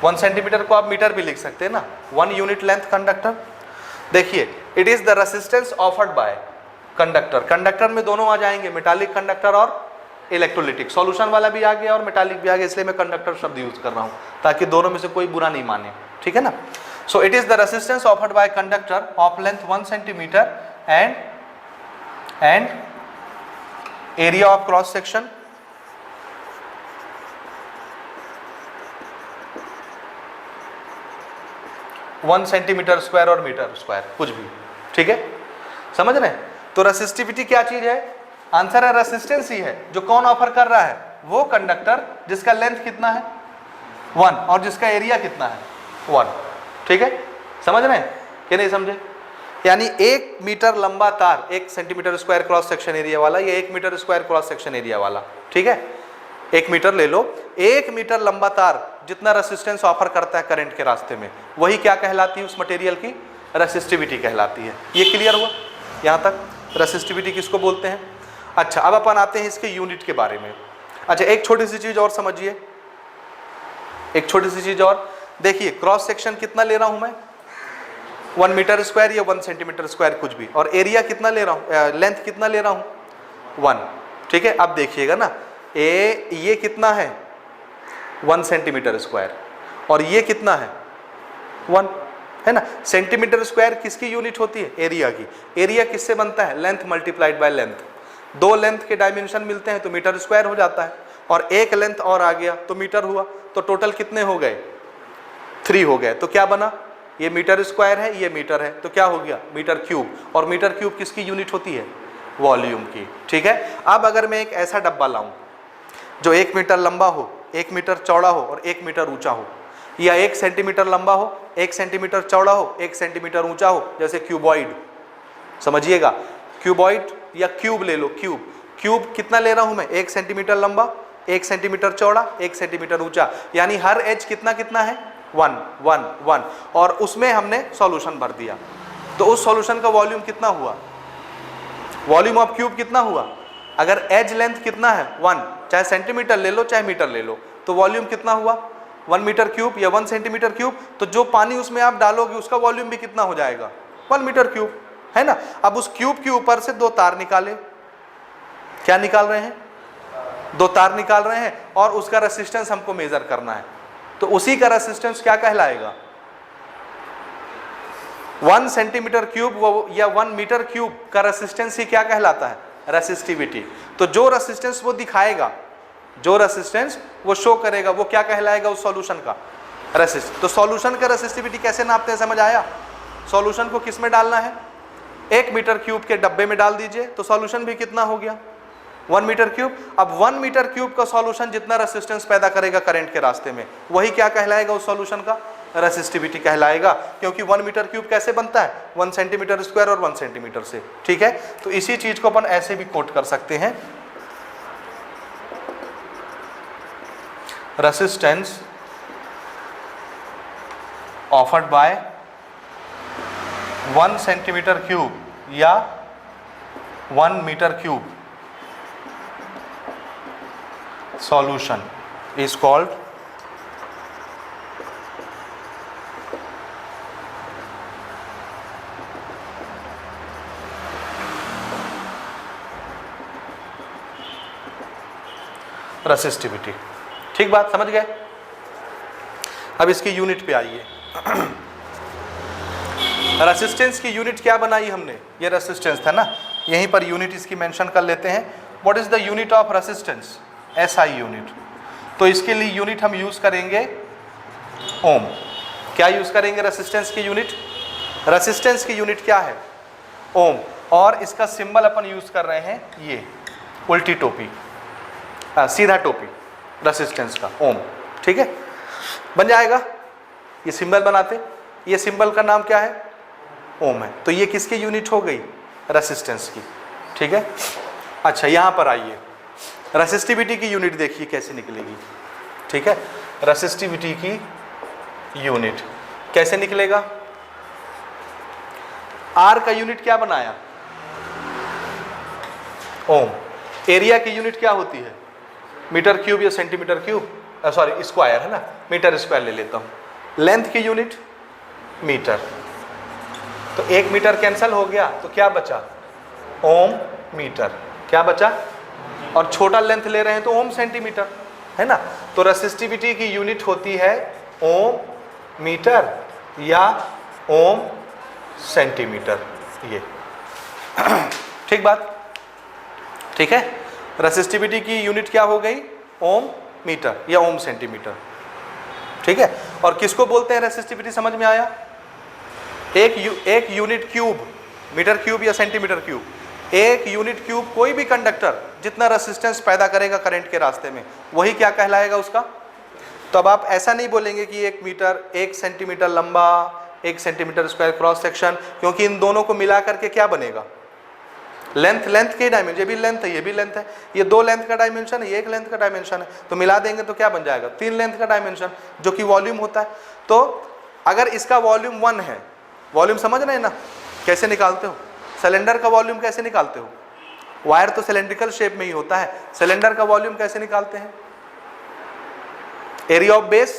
1 centimetre को आप मीटर भी लिख सकते हैं ना, 1 यूनिट लेंथ कंडक्टर। देखिए, it is the resistance offered bye conductor. Conductor में दोनों आ जाएंगे, मेटालिक कंडक्टर और इलेक्ट्रोलिटिक। सॉल्यूशन वाला भी आ गया और मेटालिक भी आ गया, इसलिए मैं कंडक्टर शब्द यूज कर रहा हूं ताकि दोनों में से कोई बुरा नहीं माने। ठीक है ना। So it is the resistance offered bye conductor of length 1 centimetre and area of cross section 1 centimetre square और मीटर स्क्वायर, कुछ भी। ठीक है, समझ रहे हैं। तो रेसिस्टिविटी क्या चीज है, आंसर है रेसिस्टेंस ही है। जो कौन ऑफर कर रहा है, वो कंडक्टर जिसका लेंथ कितना है 1 और जिसका एरिया कितना है 1। ठीक है, समझ रहे हैं कि नहीं समझे। यानी 1 मीटर लंबा तार, 1 centimetre square cross section area वाला या 1 metre square cross section area वाला। ठीक है, 1 मीटर ले लो, 1 मीटर लंबा तार जितना रेसिस्टेंस ऑफर करता है करंट के रास्ते में, वही क्या कहलाती है, उस मटेरियल की रेसिस्टिविटी कहलाती है। ये क्लियर हुआ यहाँ तक, रेसिस्टिविटी किसको बोलते हैं। अच्छा, अब अपन आते हैं इसके यूनिट के बारे में। अच्छा, एक छोटी सी चीज और समझिए, एक छोटी सी चीज और देखिए, क्रॉस सेक्शन कितना ले रहा हूं मैं, 1 मीटर स्क्वायर या 1 सेंटीमीटर स्क्वायर कुछ भी, और एरिया कितना ले रहा हूं, लेंथ कितना ले रहा हूं 1। ठीक है, अब देखिएगा ना, ये कितना है 1 सेंटीमीटर स्क्वायर, और ये कितना है 1, है ना। सेंटीमीटर स्क्वायर किसकी यूनिट होती है, एरिया की। एरिया किससे बनता है, length multiplied by length. 2 length के डायमेंशन मिलते हैं तो मीटर स्क्वायर हो जाता है, और एक लेंथ और आ गया तो मीटर हुआ। तो टोटल कितने हो गए, 3 हो गए। तो क्या बना, ये मीटर स्क्वायर है, ये मीटर है, तो क्या हो गया मीटर क्यूब। और मीटर क्यूब किसकी यूनिट होती है, वॉल्यूम की। ठीक है, अब अगर मैं एक ऐसा डब्बा लाऊं जो 1 मीटर लंबा हो, 1 मीटर चौड़ा हो और 1 मीटर ऊंचा हो, या 1 सेंटीमीटर लंबा हो, 1 सेंटीमीटर चौड़ा हो, 1 सेंटीमीटर ऊंचा हो, जैसे क्यूबॉइड, समझिएगा, क्यूबॉइड या क्यूब ले लो, क्यूब। क्यूब कितना ले रहा हूं मैं, 1 सेंटीमीटर लंबा, 1 सेंटीमीटर चौड़ा, 1 सेंटीमीटर ऊंचा, यानी हर एज कितना कितना है 1 1 1, और उसमें हमने सॉल्यूशन भर दिया। तो उस सॉल्यूशन का वॉल्यूम कितना हुआ, वॉल्यूम ऑफ क्यूब कितना हुआ। अगर एज लेंथ कितना है 1, चाहे सेंटीमीटर ले लो चाहे मीटर ले लो, तो वॉल्यूम कितना हुआ 1 मीटर क्यूब या 1 सेंटीमीटर क्यूब। तो जो पानी उसमें आप डालोगे उसका वॉल्यूम भी कितना हो जाएगा 1 मीटर क्यूब, है ना। अब उस क्यूब के ऊपर से 2 तार निकाले, क्या निकाल रहे हैं, 2 तार निकाल रहे हैं, और उसका रेसिस्टेंस हमको मेजर करना है। तो उसी का रेसिस्टेंस क्या कहलाएगा, 1 सेंटीमीटर क्यूब या 1 मीटर क्यूब का रेसिस्टेंस ही क्या कहलाता है, रेसिस्टिविटी। तो जो रेसिस्टेंस वो दिखाएगा, जो रेसिस्टेंस वो शो करेगा, वो क्या कहलाएगा उस सॉल्यूशन का, रेसिस्ट। तो सॉल्यूशन का रेसिस्टिविटी कैसे नापते हैं, समझ आया। सॉल्यूशन को किस में डालना है, 1 मीटर क्यूब के डब्बे में डाल दीजिए, तो सॉल्यूशन भी कितना हो गया 1 मीटर क्यूब। अब 1 मीटर क्यूब का सॉल्यूशन जितना रेसिस्टेंस पैदा करेगा करंट के रास्ते में, वही क्या कहलाएगा उस सॉल्यूशन का, रेसिस्टिविटी कहलाएगा। क्योंकि 1 मीटर क्यूब कैसे बनता है, 1 सेंटीमीटर स्क्वायर और 1 सेंटीमीटर से। ठीक है, तो इसी चीज को अपन ऐसे भी कोट कर सकते हैं, resistance offered by 1 centimetre cube या 1 metre cube solution is called resistivity. ठीक बात, समझ गए। अब इसकी यूनिट पे आइए। रेसिस्टेंस की यूनिट क्या बनाई हमने, ये रेसिस्टेंस था ना, यहीं पर यूनिट इसकी मेंशन कर लेते हैं। What is the unit of resistance, SI unit. तो इसके लिए यूनिट हम यूज करेंगे ओम। क्या यूज करेंगे रेसिस्टेंस की यूनिट, रेसिस्टेंस की यूनिट क्या है ओम, और इसका सिंबल अपन यूज कर रहे हैं ये उल्टी टोपी, सीधा टोपी रेसिस्टेंस का ओम। ठीक है, बन जाएगा, ये सिंबल बनाते, ये सिंबल का नाम क्या है ओम है। तो ये किसकी यूनिट हो गई, रेसिस्टेंस की। ठीक है, अच्छा यहां पर आइए, रेसिस्टिविटी की यूनिट देखिए कैसे निकलेगी। ठीक है, रेसिस्टिविटी की यूनिट कैसे निकलेगा, आर का यूनिट क्या बनाया ओम। एरिया की यूनिट क्या होती है, मीटर क्यूब या सेंटीमीटर क्यूब, सॉरी स्क्वायर, है ना, मीटर स्क्वायर ले लेता हूं। लेंथ की यूनिट मीटर, तो 1 मीटर कैंसिल हो गया, तो क्या बचा ओम मीटर, क्या बचा, और छोटा लेंथ ले रहे हैं तो ओम सेंटीमीटर, है ना। तो रेसिस्टिविटी की यूनिट होती है ओम मीटर या ओम सेंटीमीटर, ये ठीक बात। ठीक है, रेसिस्टिविटी की यूनिट क्या हो गई ओम मीटर या ओम सेंटीमीटर। ठीक है, और किसको बोलते हैं रेसिस्टिविटी, समझ में आया। एक यूनिट क्यूब, मीटर क्यूब या सेंटीमीटर क्यूब, एक यूनिट क्यूब कोई भी कंडक्टर जितना रेसिस्टेंस पैदा करेगा करंट के रास्ते में, वही क्या कहलाएगा उसका। तो अब आप ऐसा नहीं बोलेंगे कि 1 मीटर 1 सेंटीमीटर लंबा, 1 सेंटीमीटर स्क्वायर क्रॉस सेक्शन, क्योंकि इन दोनों को मिला करके क्या बनेगा लेंथ, लेंथ के डायमेंशन, ये भी लेंथ है ये भी लेंथ है, ये 2 लेंथ का डायमेंशन है, ये 1 लेंथ का डायमेंशन है, तो मिला देंगे तो क्या बन जाएगा 3 लेंथ का डायमेंशन, जो कि वॉल्यूम होता है। तो अगर इसका वॉल्यूम 1 है, वॉल्यूम समझ रहे हैं ना कैसे निकालते हो, सिलेंडर का वॉल्यूम कैसे निकालते हो, वायर तो सिलेंड्रिकल शेप में ही होता है, सिलेंडर का वॉल्यूम कैसे निकालते हैं, area of base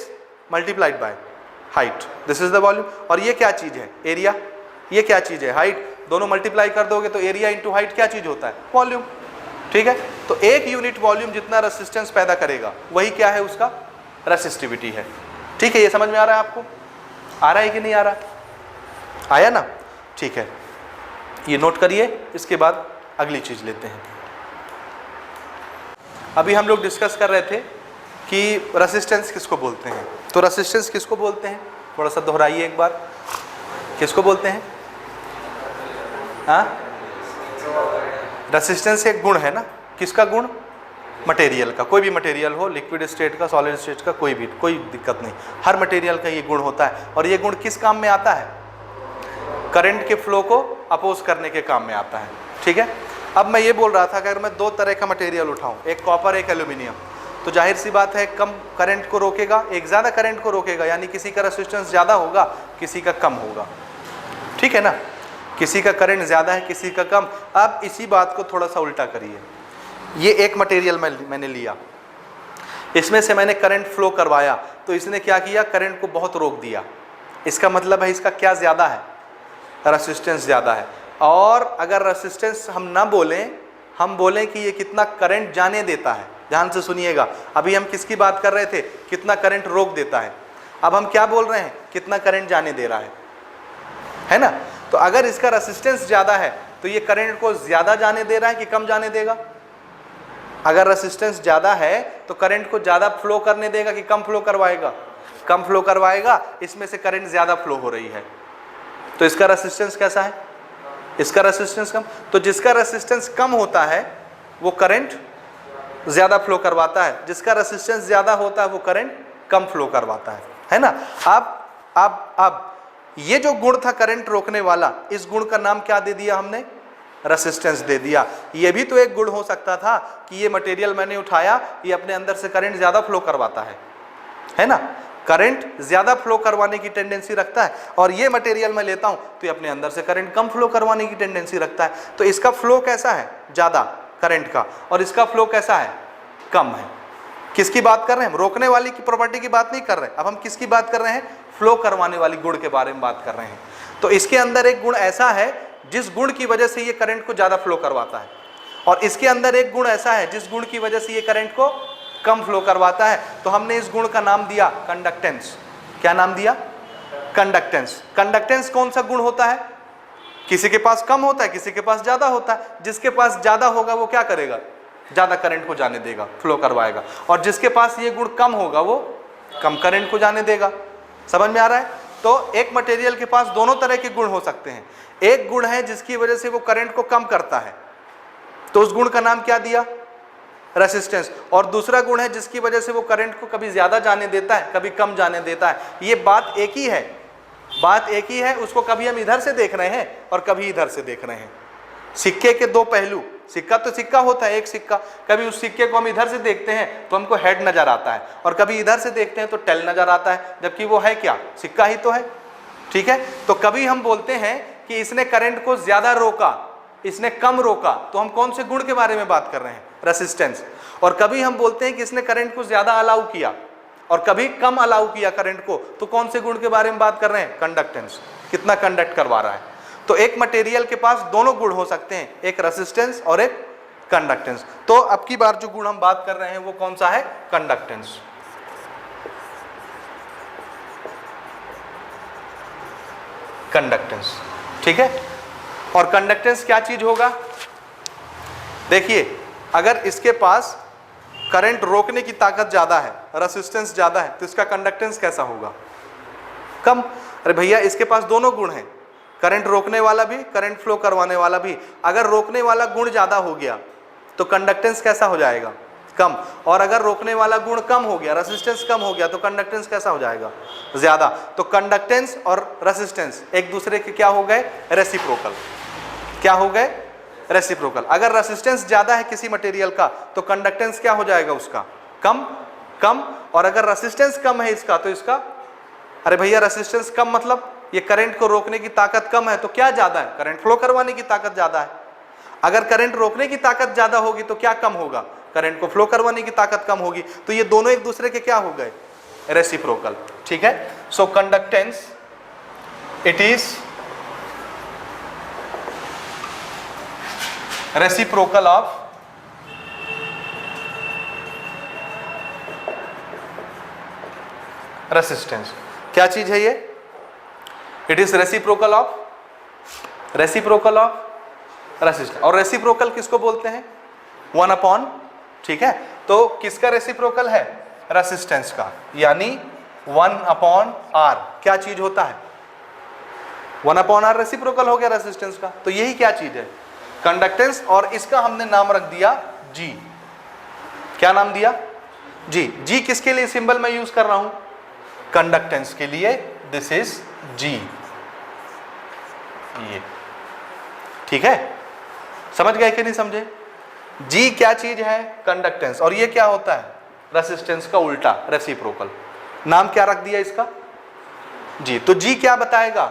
multiplied by height, this is the volume. और ये क्या चीज है? एरिया। ये क्या चीज है? हाइट। दोनों मल्टीप्लाई कर दोगे तो एरिया इंटू हाइट क्या चीज होता है? वॉल्यूम। ठीक है, तो एक यूनिट वॉल्यूम जितना रेसिस्टेंस पैदा करेगा वही क्या है? उसका रेसिस्टिविटी है। ठीक है, ये समझ में आ रहा है आपको? आ रहा है कि नहीं आ रहा? आया ना? ठीक है, ये नोट करिए। इसके बाद अगली चीज लेते हैं। अभी हम लोग डिस्कस कर रहे थे कि रेसिस्टेंस किसको बोलते हैं। तो रेसिस्टेंस किसको बोलते हैं? थोड़ा सा दोहराइए एक बार, किसको बोलते हैं? हाँ, रेसिस्टेंस एक गुण है ना। किसका गुण? मटेरियल का। कोई भी मटेरियल हो, लिक्विड स्टेट का, सॉलिड स्टेट का, कोई भी, कोई दिक्कत नहीं, हर मटेरियल का ये गुण होता है। और ये गुण किस काम में आता है? करंट के फ्लो को अपोज करने के काम में आता है। ठीक है, अब मैं ये बोल रहा था कि अगर मैं दो तरह का मटेरियल उठाऊं, एक कॉपर एक एल्यूमिनियम, तो जाहिर सी बात है कम करंट को रोकेगा, एक ज़्यादा करंट को रोकेगा, यानी किसी का रेसिस्टेंस ज़्यादा होगा, किसी का कम होगा। ठीक है ना, किसी का करंट ज़्यादा है, किसी का कम। अब इसी बात को थोड़ा सा उल्टा करिए। ये एक मटेरियल मैंने लिया, इसमें से मैंने करंट फ्लो करवाया, तो इसने क्या किया? करंट को बहुत रोक दिया। इसका मतलब है इसका क्या ज़्यादा है? रेसिस्टेंस ज़्यादा है। और अगर रेसिस्टेंस हम ना बोलें, हम बोलें कि ये कितना करंट जाने देता है। ध्यान से सुनिएगा, अभी हम किसकी बात कर रहे थे? कितना करंट रोक देता है। अब हम क्या बोल रहे हैं? कितना करंट जाने दे रहा है ना। तो अगर इसका रेसिस्टेंस ज़्यादा है तो ये करंट को ज़्यादा जाने दे रहा है कि कम जाने देगा? अगर रेसिस्टेंस ज़्यादा है तो करंट को ज़्यादा फ्लो करने देगा कि कम फ्लो करवाएगा? कम फ्लो करवाएगा। इसमें से करंट ज़्यादा फ्लो हो रही है, तो इसका रेसिस्टेंस कैसा है? इसका रेसिस्टेंस कम। तो जिसका रेसिस्टेंस कम होता है वो करंट ज़्यादा फ्लो करवाता है, जिसका रेसिस्टेंस ज़्यादा होता है वो करंट कम फ्लो करवाता है ना। अब ये जो गुण था करंट रोकने वाला, इस गुण का नाम क्या दे दिया हमने? रेसिस्टेंस दे दिया। ये भी तो एक गुण हो सकता था कि ये मटेरियल मैंने उठाया, ये अपने अंदर से करंट ज़्यादा फ्लो करवाता है ना। करंट ज़्यादा फ्लो करवाने की टेंडेंसी रखता है, और ये मटेरियल मैं लेता हूँ तो ये अपने अंदर से करंट कम फ्लो करवाने की टेंडेंसी रखता है। तो इसका फ्लो कैसा है? ज़्यादा करंट का, और इसका फ्लो कैसा है? कम है। किसकी बात कर रहे हैं हम? रोकने वाली की प्रॉपर्टी की बात नहीं कर रहे हैं। अब हम किसकी बात कर रहे हैं? फ्लो करवाने वाली गुण के बारे में बात कर रहे हैं। तो इसके अंदर एक गुण ऐसा है जिस गुण की वजह से ये करंट को ज़्यादा फ्लो करवाता है, और इसके अंदर एक गुण ऐसा है जिस गुण की वजह से ये करंट को कम फ्लो करवाता है। तो हमने इस गुण का नाम दिया कंडक्टेंस। क्या नाम दिया? कंडक्टेंस। कंडक्टेंस कौन सा गुण होता है? किसी के पास कम होता है, किसी के पास ज़्यादा होता है। जिसके पास ज़्यादा होगा वो क्या करेगा? ज़्यादा करंट को जाने देगा, फ्लो करवाएगा। और जिसके पास ये गुण कम होगा वो कम करंट को जाने देगा। समझ में आ रहा है? तो एक मटेरियल के पास दोनों तरह के गुण हो सकते हैं। एक गुण है जिसकी वजह से वो करंट को कम करता है, तो उस गुण का नाम क्या दिया? रेसिस्टेंस। और दूसरा गुण है जिसकी वजह से वो करंट को कभी ज़्यादा जाने देता है, कभी कम जाने देता है। ये बात एक ही है, बात एक ही है। उसको कभी हम इधर से देख रहे हैं और कभी इधर से देख रहे हैं। सिक्के के दो पहलू। सिक्का तो सिक्का होता है, एक सिक्का। कभी उस सिक्के को हम इधर से देखते हैं तो हमको हेड नजर आता है, और कभी इधर से देखते हैं तो टेल नजर आता है, जबकि वो है क्या? सिक्का ही तो है। ठीक है, तो कभी हम बोलते हैं कि इसने करंट को ज्यादा रोका, इसने कम रोका, तो हम कौन से गुण के बारे में बात कर रहे हैं? रेसिस्टेंस। और कभी हम बोलते हैं कि इसने करंट को ज्यादा अलाउ किया और कभी कम अलाउ किया करंट को, तो कौन से गुण के बारे में बात कर रहे हैं? कंडक्टेंस। कितना कंडक्ट करवा रहा है। तो एक मटेरियल के पास दोनों गुण हो सकते हैं, एक रेसिस्टेंस और एक कंडक्टेंस। तो अब की बार जो गुण हम बात कर रहे हैं वो कौन सा है? कंडक्टेंस। कंडक्टेंस। ठीक है, और कंडक्टेंस क्या चीज होगा? देखिए, अगर इसके पास करंट रोकने की ताकत ज्यादा है, रेसिस्टेंस ज्यादा है, तो इसका कंडक्टेंस कैसा होगा? कम। अरे भैया, इसके पास दोनों गुण हैं, करंट रोकने वाला भी, करंट फ्लो करवाने वाला भी। अगर रोकने वाला गुण ज्यादा हो गया तो कंडक्टेंस कैसा हो जाएगा? कम। और अगर रोकने वाला गुण कम हो गया, रेसिस्टेंस कम हो गया, तो कंडक्टेंस कैसा हो जाएगा? ज्यादा। तो कंडक्टेंस और रेसिस्टेंस एक दूसरे के क्या हो गए? रेसिप्रोकल। क्या हो गए? रेसिप्रोकल। अगर रेसिस्टेंस ज्यादा है किसी मटेरियल का तो कंडक्टेंस क्या हो जाएगा उसका? कम। कम। और अगर रेसिस्टेंस कम है इसका तो इसका, अरे भैया रेसिस्टेंस कम मतलब ये करंट को रोकने की ताकत कम है, तो क्या ज्यादा है? करंट फ्लो करवाने की ताकत ज्यादा है। अगर करंट रोकने की ताकत ज्यादा होगी तो क्या कम होगा? करंट को फ्लो करवाने की ताकत कम होगी। तो ये दोनों एक दूसरे के क्या हो गए? रेसिप्रोकल, ठीक है। So conductance it is reciprocal of resistance. क्या चीज है ये? It is reciprocal of resistance. और रेसिप्रोकल किसको बोलते हैं? 1 अपॉन, ठीक है। तो किसका रेसिप्रोकल है? रेसिस्टेंस का, यानी 1 अपॉन आर। क्या चीज होता है? 1 अपॉन आर रेसिप्रोकल हो गया रेसिस्टेंस का। तो यही क्या चीज है? कंडक्टेंस। और इसका हमने नाम रख दिया जी। क्या नाम दिया? जी। जी किसके लिए सिंबल मैं यूज कर रहा हूं? कंडक्टेंस के लिए। दिस इज जी, ये, ठीक है। समझ गए कि नहीं समझे? जी क्या चीज है? कंडक्टेंस। और ये क्या होता है? रेसिस्टेंस का उल्टा, रेसिप्रोकल। नाम क्या रख दिया इसका? जी। तो जी क्या बताएगा?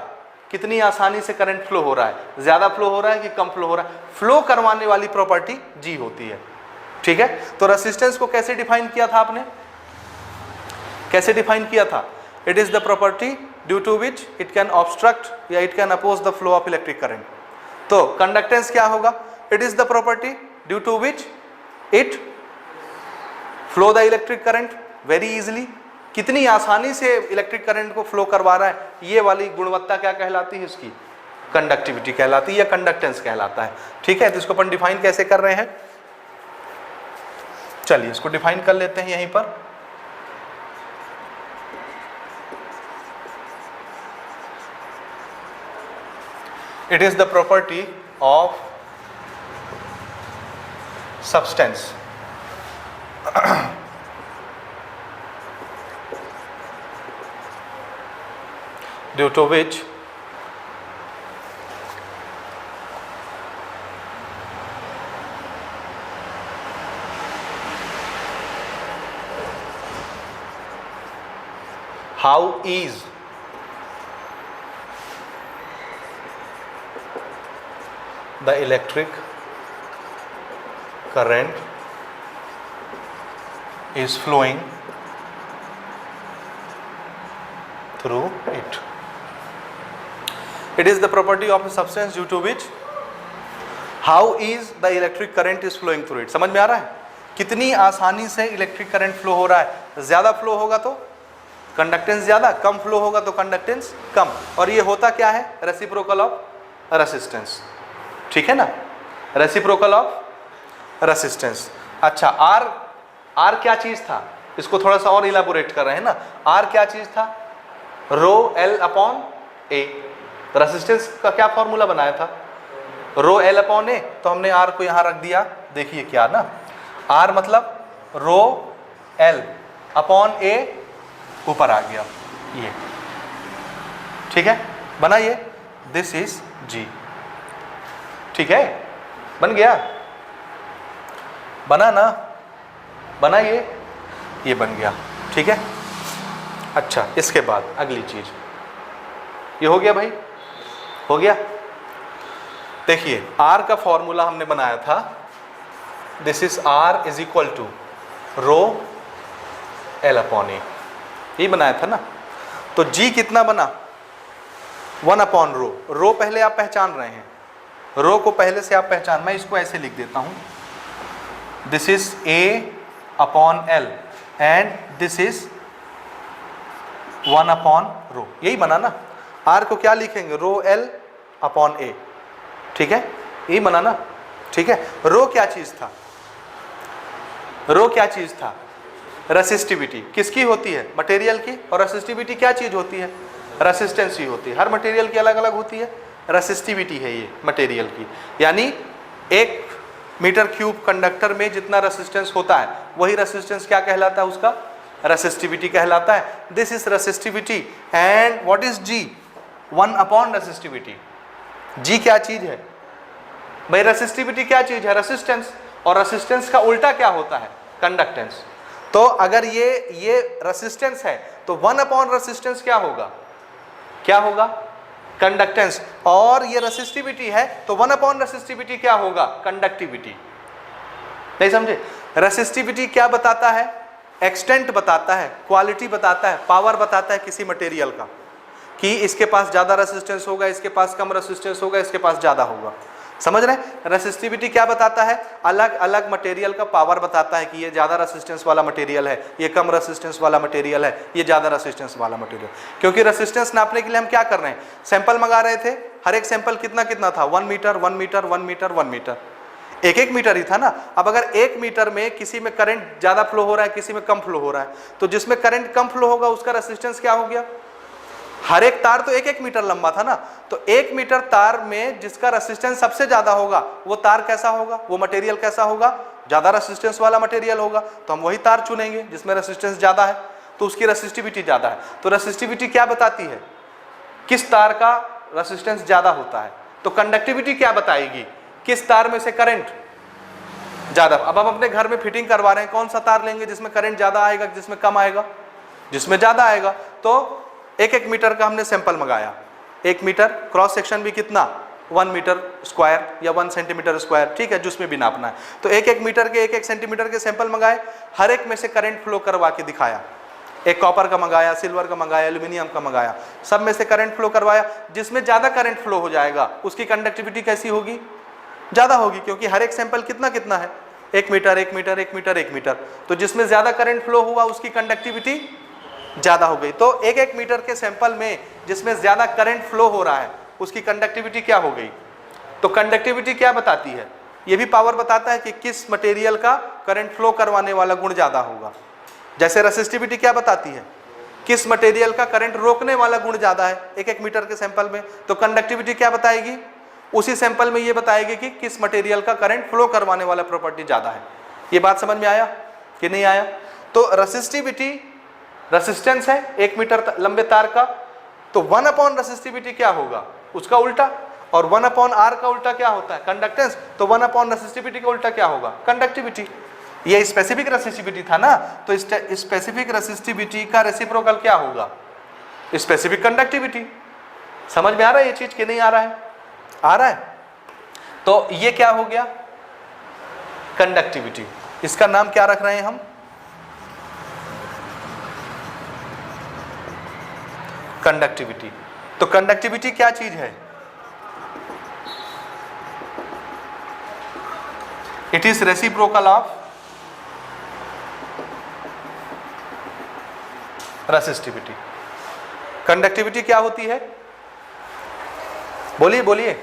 कितनी आसानी से करंट फ्लो हो रहा है, ज्यादा फ्लो हो रहा है कि कम फ्लो हो रहा है। फ्लो करवाने वाली प्रॉपर्टी जी होती है, ठीक है। तो रेसिस्टेंस को कैसे डिफाइन किया था आपने? कैसे डिफाइन किया था? It is the property due to which it can obstruct या it can oppose the flow of electric current. तो कंडक्टेंस क्या होगा? It is the property due to which it flow the electric current very easily. कितनी आसानी से electric current को flow करवा रहा है, ये वाली गुणवत्ता क्या कहलाती है? इसकी कंडक्टिविटी कहलाती है या कंडक्टेंस कहलाता है, ठीक है। तो इसको अपन डिफाइन कैसे कर रहे हैं? चलिए इसको डिफाइन कर लेते हैं यहीं पर। It is the property of substance due to which how is the electric current is flowing through it. It is the property of a substance due to which how is the electric current is flowing through it. समझ में आ रहा है? कितनी आसानी से electric current flow हो रहा है। ज्यादा फ्लो होगा तो कंडक्टेंस ज्यादा, कम फ्लो होगा तो कंडक्टेंस कम। और ये होता क्या है? रेसिप्रोकल ऑफ रेसिस्टेंस, ठीक है ना। Reciprocal of resistance. अच्छा, आर क्या चीज था? इसको थोड़ा सा और इलाबोरेट कर रहे हैं ना। आर क्या चीज था? रो एल अपॉन ए। रेसिस्टेंस का क्या फॉर्मूला बनाया था? रो एल अपॉन ए। तो हमने आर को यहां रख दिया। देखिए क्या ना, आर मतलब रो एल अपॉन ए ऊपर आ गया, ये, ठीक है। बना ये, दिस इज जी, ठीक है। बन गया, बना ना, बना ये बन गया, ठीक है। अच्छा, इसके बाद अगली चीज, ये हो गया भाई, हो गया। देखिए आर का फॉर्मूला हमने बनाया था, this is R is equal to rho L upon A, यही बनाया था ना। तो जी कितना बना? 1 अपॉन रो। रो पहले आप पहचान रहे हैं, रो को पहले से आप पहचान, मैं इसको ऐसे लिख देता हूं, this is A upon L and this is 1 upon rho, यही बना ना। आर को क्या लिखेंगे? रो एल अपॉन ए, ठीक है, यही बना ना, ठीक है। रो क्या चीज था? रो क्या चीज था? रेसिस्टिविटी। किसकी होती है? मटेरियल की। और रेसिस्टिविटी क्या चीज होती है? रेसिस्टेंस ही होती है। हर मटेरियल की अलग अलग होती है, रेसिस्टिविटी है ये मटेरियल की। यानी 1 मीटर क्यूब कंडक्टर में जितना रेसिस्टेंस होता है वही रेसिस्टेंस क्या कहलाता है? उसका रेसिस्टिविटी कहलाता है। This is resistivity. And what is G? 1 upon resistivity. G क्या चीज है भाई? रेसिस्टिविटी क्या चीज है? रेसिस्टेंस। और रेसिस्टेंस का उल्टा क्या होता है? कंडक्टेंस। तो अगर ये रेसिस्टेंस है तो 1 अपॉन रेसिस्टेंस क्या होगा? क्या होगा? कंडक्टेंस। और ये रेसिस्टिविटी है तो 1 अपॉन रेसिस्टिविटी क्या होगा? कंडक्टिविटी। नहीं समझे? रेसिस्टिविटी क्या बताता है? एक्सटेंट बताता है, क्वालिटी बताता है, पावर बताता है किसी मटेरियल का, कि इसके पास ज़्यादा रेसिस्टेंस होगा, इसके पास कम रेसिस्टेंस होगा, इसके पास ज़्यादा होगा। समझ रहे हैं? रेसिस्टिविटी क्या बताता है? अलग अलग मटेरियल का पावर बताता है कि ये ज़्यादा रेसिस्टेंस वाला मटेरियल है, ये कम रेसिस्टेंस वाला मटेरियल है, ये ज़्यादा रेसिस्टेंस वाला मटेरियल। क्योंकि रेसिस्टेंस नापने के लिए हम क्या कर रहे हैं? सैंपल मंगा रहे थे, हर एक सैंपल कितना कितना था? 1 metre 1 metre 1 metre 1 metre, 1 metre ही था ना। अब अगर 1 मीटर में किसी में करंट ज़्यादा फ्लो हो रहा है, किसी में कम फ्लो हो रहा है, तो जिसमें करंट कम फ्लो होगा उसका रेसिस्टेंस क्या हो गया? हर एक तार तो 1 मीटर लंबा था ना, तो 1 मीटर तार में जिसका रेसिस्टेंस सबसे ज्यादा होगा वो तार कैसा होगा, वो मटेरियल कैसा होगा? ज्यादा रेसिस्टेंस वाला मटेरियल होगा। तो हम वही तार चुनेंगे जिसमें रेसिस्टेंस ज्यादा है, तो उसकी रेसिस्टिविटी ज्यादा है। तो रेसिस्टिविटी क्या बताती है? किस तार का रेसिस्टेंस ज्यादा होता है। तो कंडक्टिविटी क्या बताएगी? किस तार में से करंट ज्यादा। अब हम अपने घर में फिटिंग करवा रहे हैं, कौन सा तार लेंगे जिसमें करंट ज्यादा आएगा, जिसमें कम आएगा? जिसमें ज्यादा आएगा। तो 1 मीटर का हमने सैंपल मंगाया, 1 मीटर, क्रॉस सेक्शन भी कितना? 1 मीटर स्क्वायर या 1 सेंटीमीटर स्क्वायर, ठीक है, जिसमें भी नापना है। तो 1 मीटर के 1 सेंटीमीटर के सैंपल मंगाए, हर एक में से करंट फ्लो करवा के दिखाया। एक कॉपर का मंगाया, सिल्वर का मंगाया, एल्यूमिनियम का मंगाया, सब में से करंट फ्लो करवाया। जिसमें ज़्यादा करंट फ्लो हो जाएगा उसकी कंडक्टिविटी कैसी होगी? ज़्यादा होगी, क्योंकि हर एक सैंपल कितना कितना है? 1 मीटर 1 मीटर 1 मीटर 1 मीटर। तो जिसमें ज़्यादा करंट फ्लो हुआ उसकी कंडक्टिविटी ज़्यादा हो गई। तो 1 मीटर के सैंपल में जिसमें ज़्यादा करंट फ्लो हो रहा है उसकी कंडक्टिविटी क्या हो गई? तो कंडक्टिविटी क्या बताती है? ये भी पावर बताता है कि किस मटेरियल का करंट फ्लो करवाने वाला गुण ज़्यादा होगा। जैसे रेसिस्टिविटी क्या बताती है? किस मटेरियल का करंट रोकने वाला गुण ज़्यादा है 1 मीटर के सैंपल में। तो कंडक्टिविटी क्या बताएगी? उसी सैंपल में ये बताएगी कि किस मटेरियल का करंट फ्लो करवाने वाला प्रॉपर्टी ज़्यादा है। ये बात समझ में आया कि नहीं आया? तो रेसिस्टिविटी, रेसिस्टेंस है 1 मीटर लंबे तार का, तो 1 रेसिस्टिविटी क्या होगा? उसका उल्टा। और 1/r का उल्टा क्या होता है? कंडक्टेंस। तो 1 रेसिस्टिविटी का उल्टा क्या होगा? कंडक्टिविटी। ये स्पेसिफिक रेसिस्टिविटी था ना, तो स्पेसिफिक रेसिस्टिविटी का रेसिप्रोकल क्या होगा? Specific conductivity. समझ में आ रहा है ये चीज कि नहीं आ रहा है? आ रहा है। तो ये क्या हो गया? कंडक्टिविटी। इसका नाम क्या रख रहे हैं हम? कंडक्टिविटी। तो कंडक्टिविटी क्या चीज है? It is reciprocal of resistivity. Conductivity क्या होती है? बोलिए बोलिए।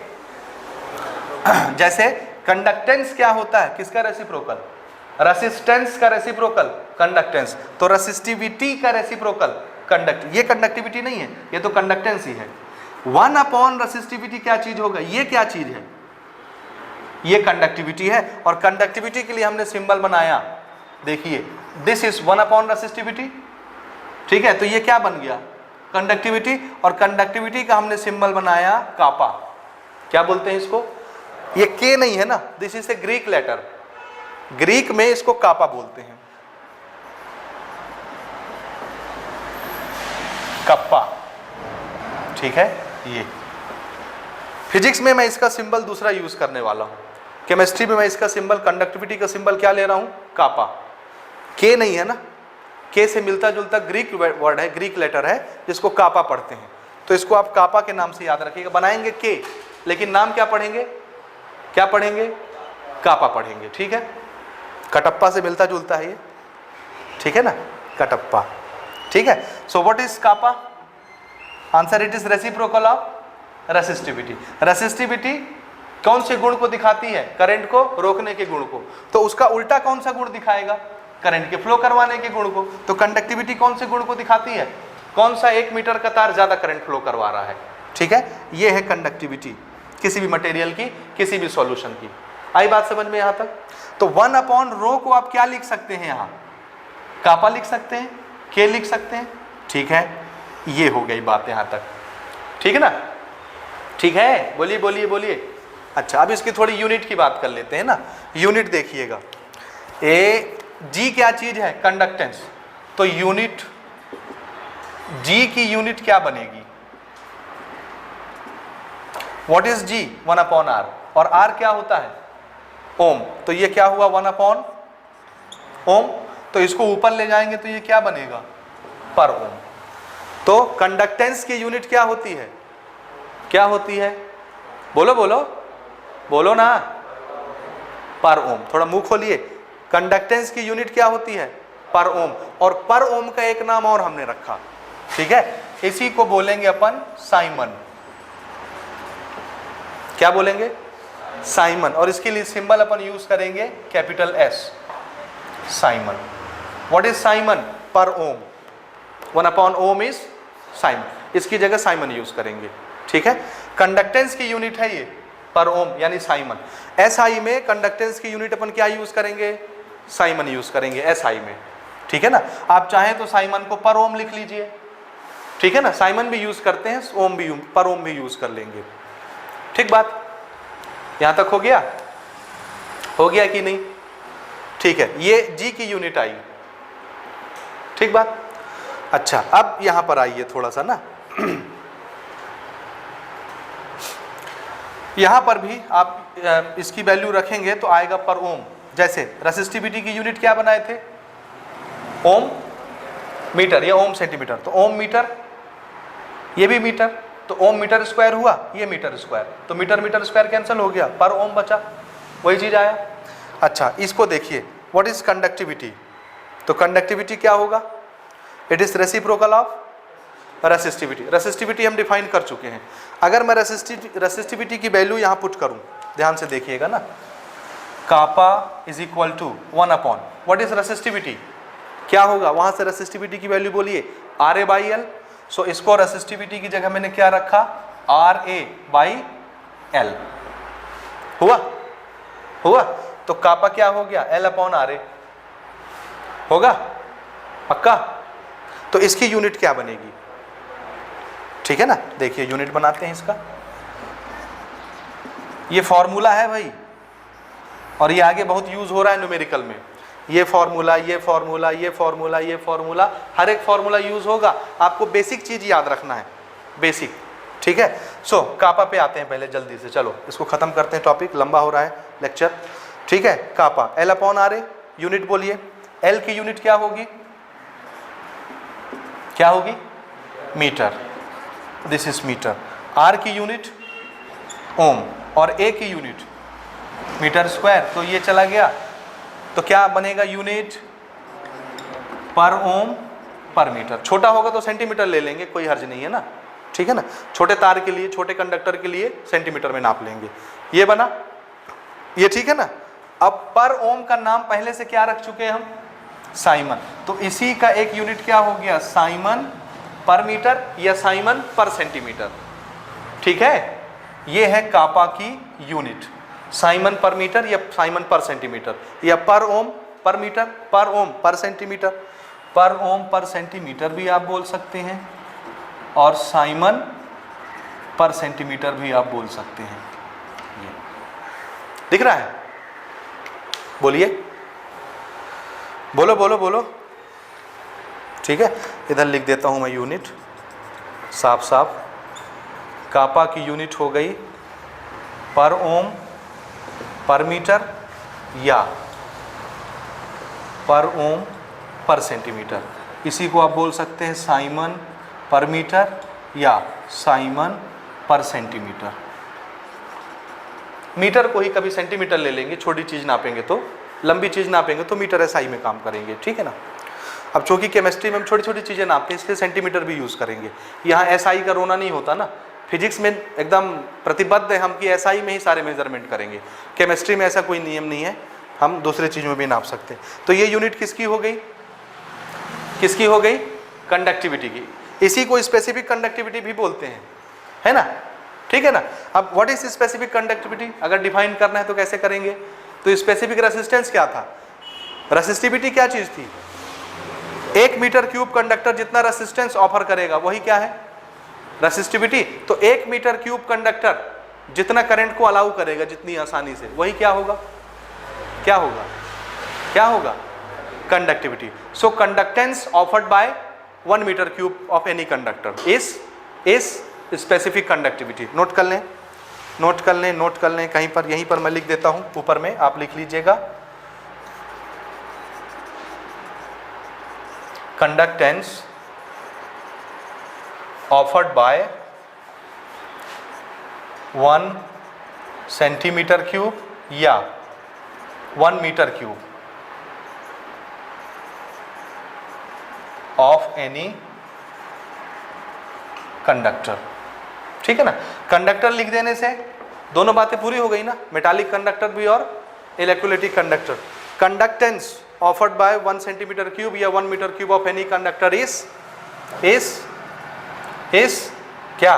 जैसे कंडक्टेंस क्या होता है? किसका रेसिप्रोकल? रेसिस्टेंस का रेसिप्रोकल कंडक्टेंस। तो रेसिस्टिविटी का रेसिप्रोकल कंडक्ट। ये कंडक्टिविटी नहीं है, ये तो कंडक्टेंस ही है। 1 रेसिस्टिविटी क्या चीज होगा? ये क्या चीज है? ये कंडक्टिविटी है। और कंडक्टिविटी के लिए हमने सिंबल बनाया, देखिए, दिस इज 1 रेसिस्टिविटी, ठीक है। तो ये क्या बन गया? कंडक्टिविटी। और कंडक्टिविटी का हमने सिंबल बनाया कापा। क्या बोलते हैं इसको? ये के नहीं है ना, this is a Greek letter. Greek में इसको कापा बोलते हैं, कप्पा, ठीक है। ये फिजिक्स में मैं इसका सिंबल दूसरा यूज करने वाला हूं। केमिस्ट्री में मैं इसका सिंबल, कंडक्टिविटी का सिंबल क्या ले रहा हूं? कापा। के नहीं है ना, के से मिलता जुलता ग्रीक वर्ड है, ग्रीक लेटर है, जिसको कापा पढ़ते हैं। तो इसको आप कापा के नाम से याद रखिएगा। बनाएंगे के, लेकिन नाम क्या पढ़ेंगे? क्या पढ़ेंगे? कापा पढ़ेंगे, ठीक है। कटप्पा से मिलता जुलता है ये, ठीक है ना, कटप्पा, ठीक है। So what is kappa? Answer, it is reciprocal of resistivity. Resistivity कौन से गुण को दिखाती है? करंट को रोकने के गुण को। तो उसका उल्टा कौन सा गुण दिखाएगा? करंट के फ्लो करवाने के गुण को। तो कंडक्टिविटी कौन से गुण को दिखाती है? कौन सा 1 मीटर का तार ज्यादा करंट फ्लो करवा रहा है, ठीक है। ये है कंडक्टिविटी किसी भी मटेरियल की, किसी भी सॉल्यूशन की। आई बात समझ में यहां तक? तो 1/ρ को आप क्या लिख सकते हैं? यहां कापा लिख सकते हैं, के लिख सकते हैं, ठीक है। ये हो गई बात यहां तक, ठीक है ना, ठीक है। बोलिए बोलिए बोलिए। अच्छा, अब इसकी थोड़ी यूनिट की बात कर लेते हैं ना। यूनिट देखिएगा, ए जी क्या चीज है? कंडक्टेंस। तो यूनिट जी की यूनिट क्या बनेगी? What is G? 1/r। और r क्या होता है? ओम। तो ये क्या हुआ? 1/ओम। तो इसको ऊपर ले जाएंगे तो ये क्या बनेगा, पर ओम। तो कंडक्टेंस की यूनिट क्या होती है, क्या होती है, बोलो बोलो बोलो ना, पर ओम। थोड़ा मुंह खोलिए, कंडक्टेंस की यूनिट क्या होती है, पर ओम। और पर ओम का एक नाम और हमने रखा, ठीक है, इसी को बोलेंगे अपन साइमन। क्या बोलेंगे, साइमन। और इसके लिए सिंबल अपन यूज करेंगे capital S, Simon. What is Simon, पर ओम, 1 ओम इज साइमन, इसकी जगह साइमन यूज करेंगे, ठीक है। कंडक्टेंस की यूनिट है ये पर ओम यानी साइमन। एसआई में कंडक्टेंस की यूनिट अपन क्या यूज करेंगे, साइमन यूज करेंगे एसआई में, ठीक है ना। आप चाहें तो साइमन को पर ओम लिख लीजिए, ठीक है ना, साइमन भी यूज करते हैं, ओम भी, पर ओम भी यूज कर लेंगे, ठीक बात। यहां तक हो गया, हो गया कि नहीं, ठीक है। ये जी की यूनिट आई, ठीक बात। अच्छा, अब यहां पर आइए थोड़ा सा ना, यहां पर भी आप इसकी वैल्यू रखेंगे तो आएगा पर ओम। जैसे रेसिस्टिविटी की यूनिट क्या बनाए थे, ओम मीटर या ओम सेंटीमीटर, तो ओम मीटर, ये भी मीटर, तो ओम मीटर स्क्वायर हुआ, ये मीटर स्क्वायर, तो मीटर मीटर स्क्वायर कैंसिल हो गया, पर ओम बचा, वही चीज आया। अच्छा, इसको देखिए, व्हाट इज कंडक्टिविटी, तो कंडक्टिविटी क्या होगा, it is reciprocal of resistivity. Resistivity हम डिफाइन कर चुके हैं। अगर मैं रेसिस्टिविटी की वैल्यू यहाँ पुट करूँ, ध्यान से देखिएगा ना, kappa is equal to 1 what is resistivity, क्या होगा, वहां से रेसिस्टिविटी की वैल्यू बोलिए RA बाई एल। सो इसको रेसिस्टिविटी की जगह मैंने क्या रखा, RA बाई एल, हुआ हुआ। तो कापा क्या हो गया, L अपॉन RA होगा, पक्का। तो इसकी यूनिट क्या बनेगी, ठीक है ना। देखिए यूनिट बनाते हैं इसका, ये फॉर्मूला है भाई, और ये आगे बहुत यूज हो रहा है न्यूमेरिकल में। ये फॉर्मूला, ये फॉर्मूला, ये फॉर्मूला, ये फॉर्मूला, हर एक फॉर्मूला यूज होगा। आपको बेसिक चीज याद रखना है, बेसिक, ठीक है। सो कापा पे आते हैं पहले जल्दी से, चलो इसको खत्म करते हैं, टॉपिक लंबा हो रहा है लेक्चर, ठीक है। Kappa L upon RA, unit बोलिए, L की यूनिट क्या होगी, क्या होगी, metre, this is metre. R की यूनिट ओम, और A की यूनिट मीटर स्क्वायर, तो ये चला गया, तो क्या बनेगा, यूनिट पर ओम पर मीटर। छोटा होगा तो सेंटीमीटर ले लेंगे, कोई हर्ज नहीं है ना, ठीक है ना। छोटे तार के लिए, छोटे कंडक्टर के लिए सेंटीमीटर में नाप लेंगे, ये बना, ये ठीक है ना। अब पर ओम का नाम पहले से क्या रख चुके हैं हम, साइमन, तो इसी का एक यूनिट क्या हो गया, साइमन पर मीटर या साइमन पर सेंटीमीटर, ठीक है। ये है कापा की यूनिट, साइमन पर मीटर या साइमन पर सेंटीमीटर, या पर ओम पर मीटर, पर ओम पर सेंटीमीटर, पर ओम पर सेंटीमीटर भी आप बोल सकते हैं, और साइमन पर सेंटीमीटर भी आप बोल सकते हैं। ये दिख रहा है, बोलिए, बोलो बोलो बोलो, ठीक है। इधर लिख देता हूं मैं यूनिट साफ साफ। कापा की यूनिट हो गई पर ओम पर मीटर या पर ओम पर सेंटीमीटर, इसी को आप बोल सकते हैं साइमन पर मीटर या साइमन पर सेंटीमीटर। मीटर को ही कभी सेंटीमीटर ले लेंगे, छोटी चीज नापेंगे तो, लंबी चीज नापेंगे तो मीटर एसआई में काम करेंगे, ठीक है ना। अब चूंकि केमिस्ट्री में हम छोटी छोटी चीजें नापते हैं, इसलिए सेंटीमीटर भी यूज करेंगे। यहाँ एसआई का रोना नहीं होता ना, फिजिक्स में एकदम प्रतिबद्ध है हम कि एसआई में ही सारे मेजरमेंट करेंगे। केमिस्ट्री में ऐसा कोई नियम नहीं है, हम दूसरे चीज़ों में भी नाप सकते हैं। तो ये यूनिट किसकी हो गई, किसकी हो गई, कंडक्टिविटी की। इसी को स्पेसिफिक कंडक्टिविटी भी बोलते हैं, है ना, ठीक है ना। अब व्हाट इज स्पेसिफिक कंडक्टिविटी, अगर डिफाइन करना है तो कैसे करेंगे, तो स्पेसिफिक रेसिस्टेंस क्या था, रेसिस्टिविटी क्या चीज थी, 1 मीटर क्यूब कंडक्टर जितना रेसिस्टेंस ऑफर करेगा वही क्या है, रेसिस्टिविटी। तो 1 मीटर क्यूब कंडक्टर जितना करंट को अलाउ करेगा जितनी आसानी से, वही क्या होगा, क्या होगा, क्या होगा, conductivity. So conductance offered by 1 metre cube of any conductor is specific conductivity. Note कर लें, नोट कर लें, नोट कर लें, कहीं पर, यहीं पर मैं लिख देता हूं, ऊपर में आप लिख लीजिएगा। Conductance offered by 1 centimetre cube या 1 metre cube of any conductor. ठीक है ना, कंडक्टर लिख देने से दोनों बातें पूरी हो गई ना, मेटालिक कंडक्टर भी और electrolytic conductor. Conductance offered by 1 centimetre cube या 1 metre cube of any conductor is क्या,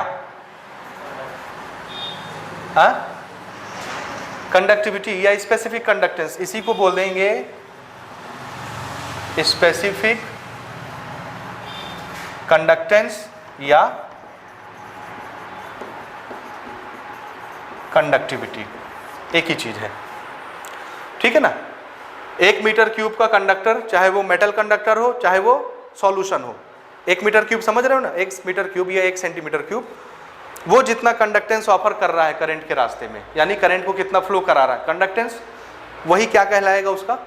कंडक्टिविटी या स्पेसिफिक कंडक्टेंस, इसी को बोल देंगे स्पेसिफिक कंडक्टेंस या कंडक्टिविटी, एक ही चीज है। ठीक है ना, 1 मीटर क्यूब का कंडक्टर, चाहे वो मेटल कंडक्टर हो चाहे वो सॉल्यूशन हो, 1 मीटर क्यूब समझ रहे हो ना, 1 मीटर क्यूब या 1 सेंटीमीटर क्यूब, वो जितना कंडक्टेंस ऑफर कर रहा है करंट के रास्ते में, यानी करंट को कितना फ्लो करा रहा है, कंडक्टेंस, वही क्या कहलाएगा उसका।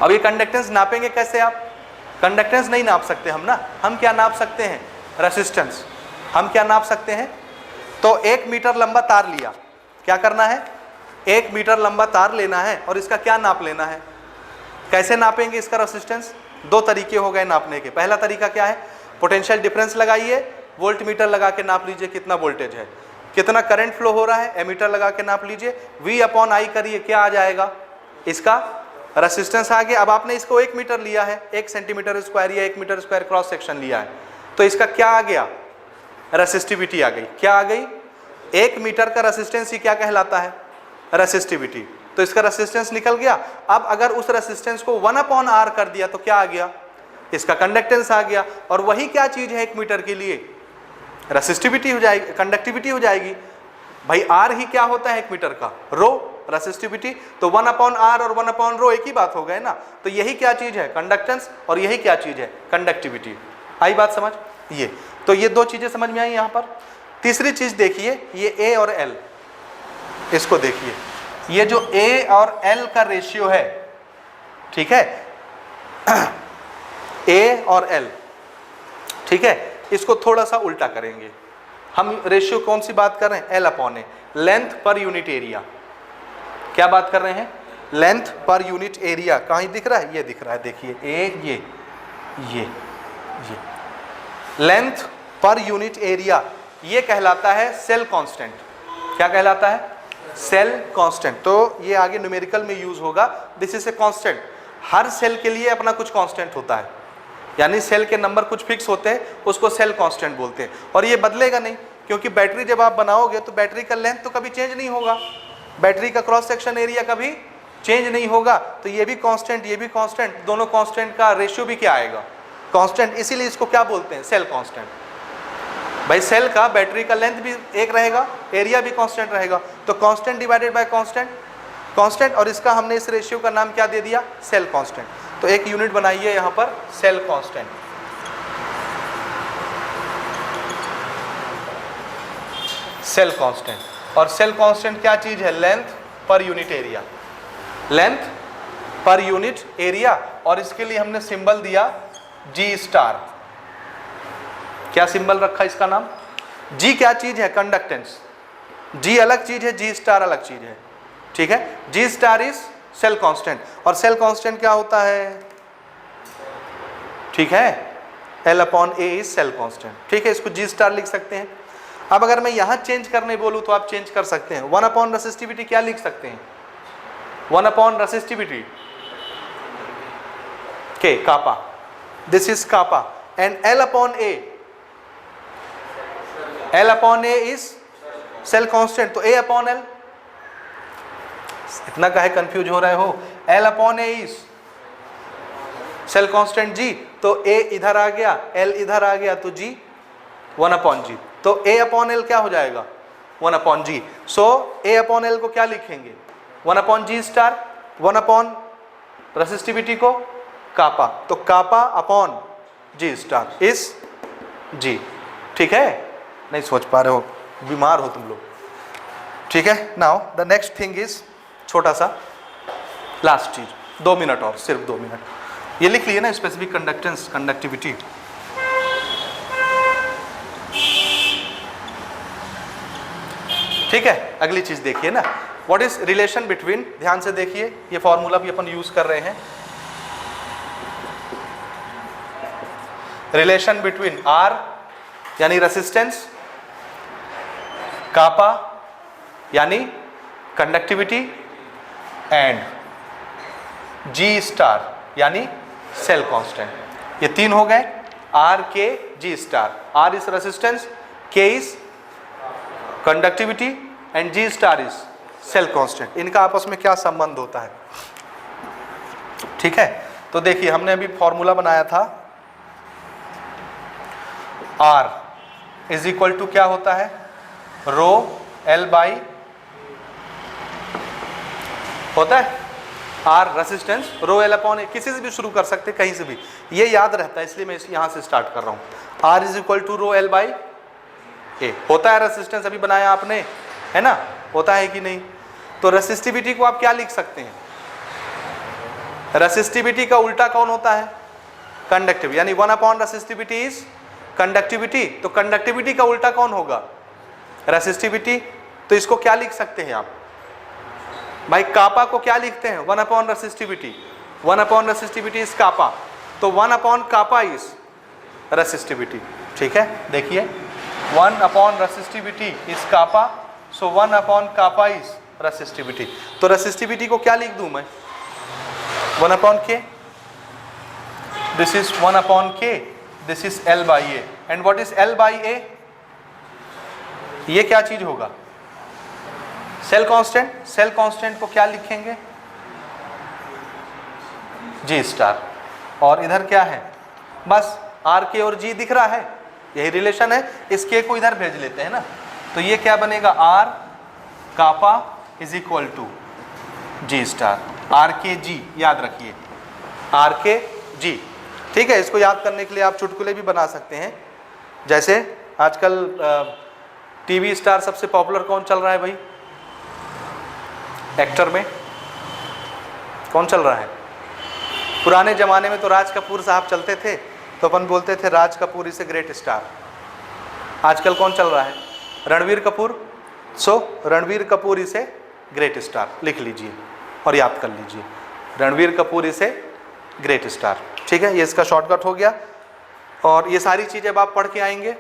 अब ये कंडक्टेंस नापेंगे कैसे आप, कंडक्टेंस नहीं नाप सकते हम ना, हम क्या नाप सकते हैं, रेसिस्टेंस। हम क्या नाप सकते हैं, तो 1 मीटर लंबा तार लिया, क्या करना है, 1 मीटर लंबा तार लेना है और इसका क्या नाप लेना है, कैसे नापेंगे इसका रेसिस्टेंस। 2 तरीके हो गए नापने के। पहला तरीका क्या है, पोटेंशियल डिफरेंस लगाइए, वोल्ट मीटर लगा के नाप लीजिए कितना वोल्टेज है, कितना करंट फ्लो हो रहा है, एमीटर लगा के नाप लीजिए, V/I करिए, क्या आ जाएगा, इसका रेसिस्टेंस आ गया। अब आपने इसको 1 मीटर लिया है, 1 सेंटीमीटर स्क्वायर या 1 मीटर स्क्वायर क्रॉस सेक्शन लिया है, तो इसका क्या आ गया, रेसिस्टिविटी आ गई। क्या आ गई, 1 मीटर का रेसिस्टेंस ही क्या कहलाता है, रेसिस्टिविटी। तो इसका रेसिस्टेंस निकल गया। अब अगर उस रेसिस्टेंस को 1/R कर दिया तो क्या आ गया, इसका कंडक्टेंस आ गया। और वही क्या चीज है 1 मीटर के लिए, रेसिस्टिविटी हो जाएगी, कंडक्टिविटी हो जाएगी। भाई R ही क्या होता है 1 मीटर का, रो, रेसिस्टिविटी। तो 1/R और 1/ρ एक ही बात हो गए ना। तो यही क्या चीज है, कंडक्टेंस, और यही क्या चीज है, कंडक्टिविटी। आई बात समझ, ये तो ये 2 चीजें समझ में आई यहां पर। तीसरी चीज देखिए, ये A और L, इसको देखिए, ये जो A और L का रेशियो है, ठीक है, A और L, ठीक है, इसको थोड़ा सा उल्टा करेंगे। हम रेशियो कौन सी बात कर रहे हैं, L/A, length per unit area. क्या बात कर रहे हैं, लेंथ पर यूनिट एरिया। कहीं दिख रहा है, ये दिख रहा है, देखिए A, ये लेंथ पर यूनिट एरिया, ये कहलाता है सेल कांस्टेंट। क्या कहलाता है, सेल कांस्टेंट। तो ये आगे न्यूमेरिकल में यूज होगा, दिस इज ए कांस्टेंट। हर सेल के लिए अपना कुछ कांस्टेंट होता है, यानी सेल के नंबर कुछ फिक्स होते हैं, उसको सेल कांस्टेंट बोलते हैं। और ये बदलेगा नहीं, क्योंकि बैटरी जब आप बनाओगे तो बैटरी का लेंथ तो कभी चेंज नहीं होगा, बैटरी का क्रॉस सेक्शन एरिया कभी चेंज नहीं होगा। तो ये भी कांस्टेंट, ये भी कांस्टेंट, दोनों कांस्टेंट का रेशियो भी क्या आएगा, कांस्टेंट। इसीलिए इसको क्या बोलते हैं, सेल कांस्टेंट। भाई सेल का, बैटरी का लेंथ भी एक रहेगा, एरिया भी कांस्टेंट रहेगा, तो constant divided by constant, constant. और इसका हमने इस रेशियो का नाम क्या दे दिया, सेल कांस्टेंट। तो एक यूनिट बनाइए यहाँ पर, सेल कांस्टेंट। सेल कांस्टेंट, और सेल कांस्टेंट क्या चीज है, length per unit area, length per unit area. और इसके लिए हमने सिंबल दिया G*। क्या सिंबल रखा इसका नाम, G क्या चीज है, कंडक्टेंस। G अलग चीज है, G* अलग चीज है, ठीक है। G* इज सेल कांस्टेंट, और सेल कांस्टेंट क्या होता है, ठीक है, L/A इज सेल कांस्टेंट, ठीक है। इसको G* लिख सकते हैं। अब अगर मैं यहां चेंज करने बोलूं तो आप चेंज कर सकते हैं। 1/ रेसिस्टिविटी क्या लिख सकते हैं, 1/ रेसिस्टिविटी के kappa, this is kappa. And L/A is cell constant, तो A/L, इतना काहे कंफ्यूज हो रहे हो, L/A is cell constant G, तो A इधर आ गया, L इधर आ गया, तो G 1/G। तो A/L क्या हो जाएगा, 1/G। सो A/L को क्या लिखेंगे, 1/G*, 1/ रेसिस्टिविटी को कापा, तो कापा अपॉन G* इज G, ठीक है। नहीं सोच पा रहे हो, बीमार हो तुम लोग, ठीक है। Now the next thing is, छोटा सा लास्ट चीज, 2 मिनट और, सिर्फ 2 मिनट। ये लिख लिए ना स्पेसिफिक कंडक्टेंस, कंडक्टिविटी। ठीक है, अगली चीज देखिए ना, व्हाट इज रिलेशन बिटवीन, ध्यान से देखिए, ये फॉर्मूला भी अपन यूज कर रहे हैं, रिलेशन बिटवीन R यानी रेसिस्टेंस, कापा यानी कंडक्टिविटी, एंड G स्टार यानी सेल कांस्टेंट। ये तीन हो गए, R, K, G star. R is resistance, K is conductivity and G star is cell constant. इनका आपस में क्या संबंध होता है? ठीक है, तो देखिए हमने अभी फॉर्मूला बनाया था, R इज इक्वल टू क्या होता है, रो L बाई, होता है R रेसिस्टेंस, रो L अपॉन, किसी से भी शुरू कर सकते, कहीं से भी, ये याद रहता है इसलिए मैं यहां से स्टार्ट कर रहा हूं। R is equal to rho L by A, होता है रेसिस्टेंस, अभी बनाया आपने, है ना, होता है कि नहीं? तो रेसिस्टिविटी को आप क्या लिख सकते हैं, रेसिस्टिविटी का उल्टा कौन होता है, कंडक्टिविटी, यानी 1 अपॉन रेसिस्टिविटी इज कंडक्टिविटी। तो कंडक्टिविटी का उल्टा कौन होगा, रेसिस्टिविटी। तो इसको क्या लिख सकते हैं आप भाई, कापा को क्या लिखते हैं, 1 upon resistivity, 1 upon resistivity is kappa, तो 1 अपॉन कापा इज रेसिस्टिविटी। ठीक है, देखिए 1 upon resistivity is kappa, so 1 upon kappa is resistivity. तो रेसिस्टिविटी को क्या लिख दूं मैं, 1 upon K, this is 1 upon K, this is L by A, and what is L by A, ये क्या चीज होगा, सेल कांस्टेंट। सेल कांस्टेंट को क्या लिखेंगे, G स्टार, और इधर क्या है, बस R, K और G दिख रहा है, यही रिलेशन है, इस K को इधर भेज लेते हैं ना, तो ये क्या बनेगा, R kappa is equal to G star, R K G, याद रखिए R K G। ठीक है, इसको याद करने के लिए आप चुटकुले भी बना सकते हैं, जैसे आजकल टीवी स्टार सबसे पॉपुलर कौन चल रहा है भाई, एक्टर में कौन चल रहा है? पुराने ज़माने में तो राज कपूर साहब चलते थे, तो अपन बोलते थे Raj Kapoor is a great star. आजकल कौन चल रहा है, Ranveer Kapoor, so Ranveer Kapoor is a great star, लिख लीजिए और याद कर लीजिए, Ranveer Kapoor is a great star. ठीक है, ये इसका शॉर्टकट हो गया, और ये सारी चीज़ें अब आप पढ़ के आएंगे,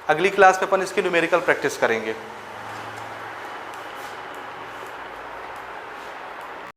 अगली क्लास में अपन इसकी न्यूमेरिकल प्रैक्टिस करेंगे।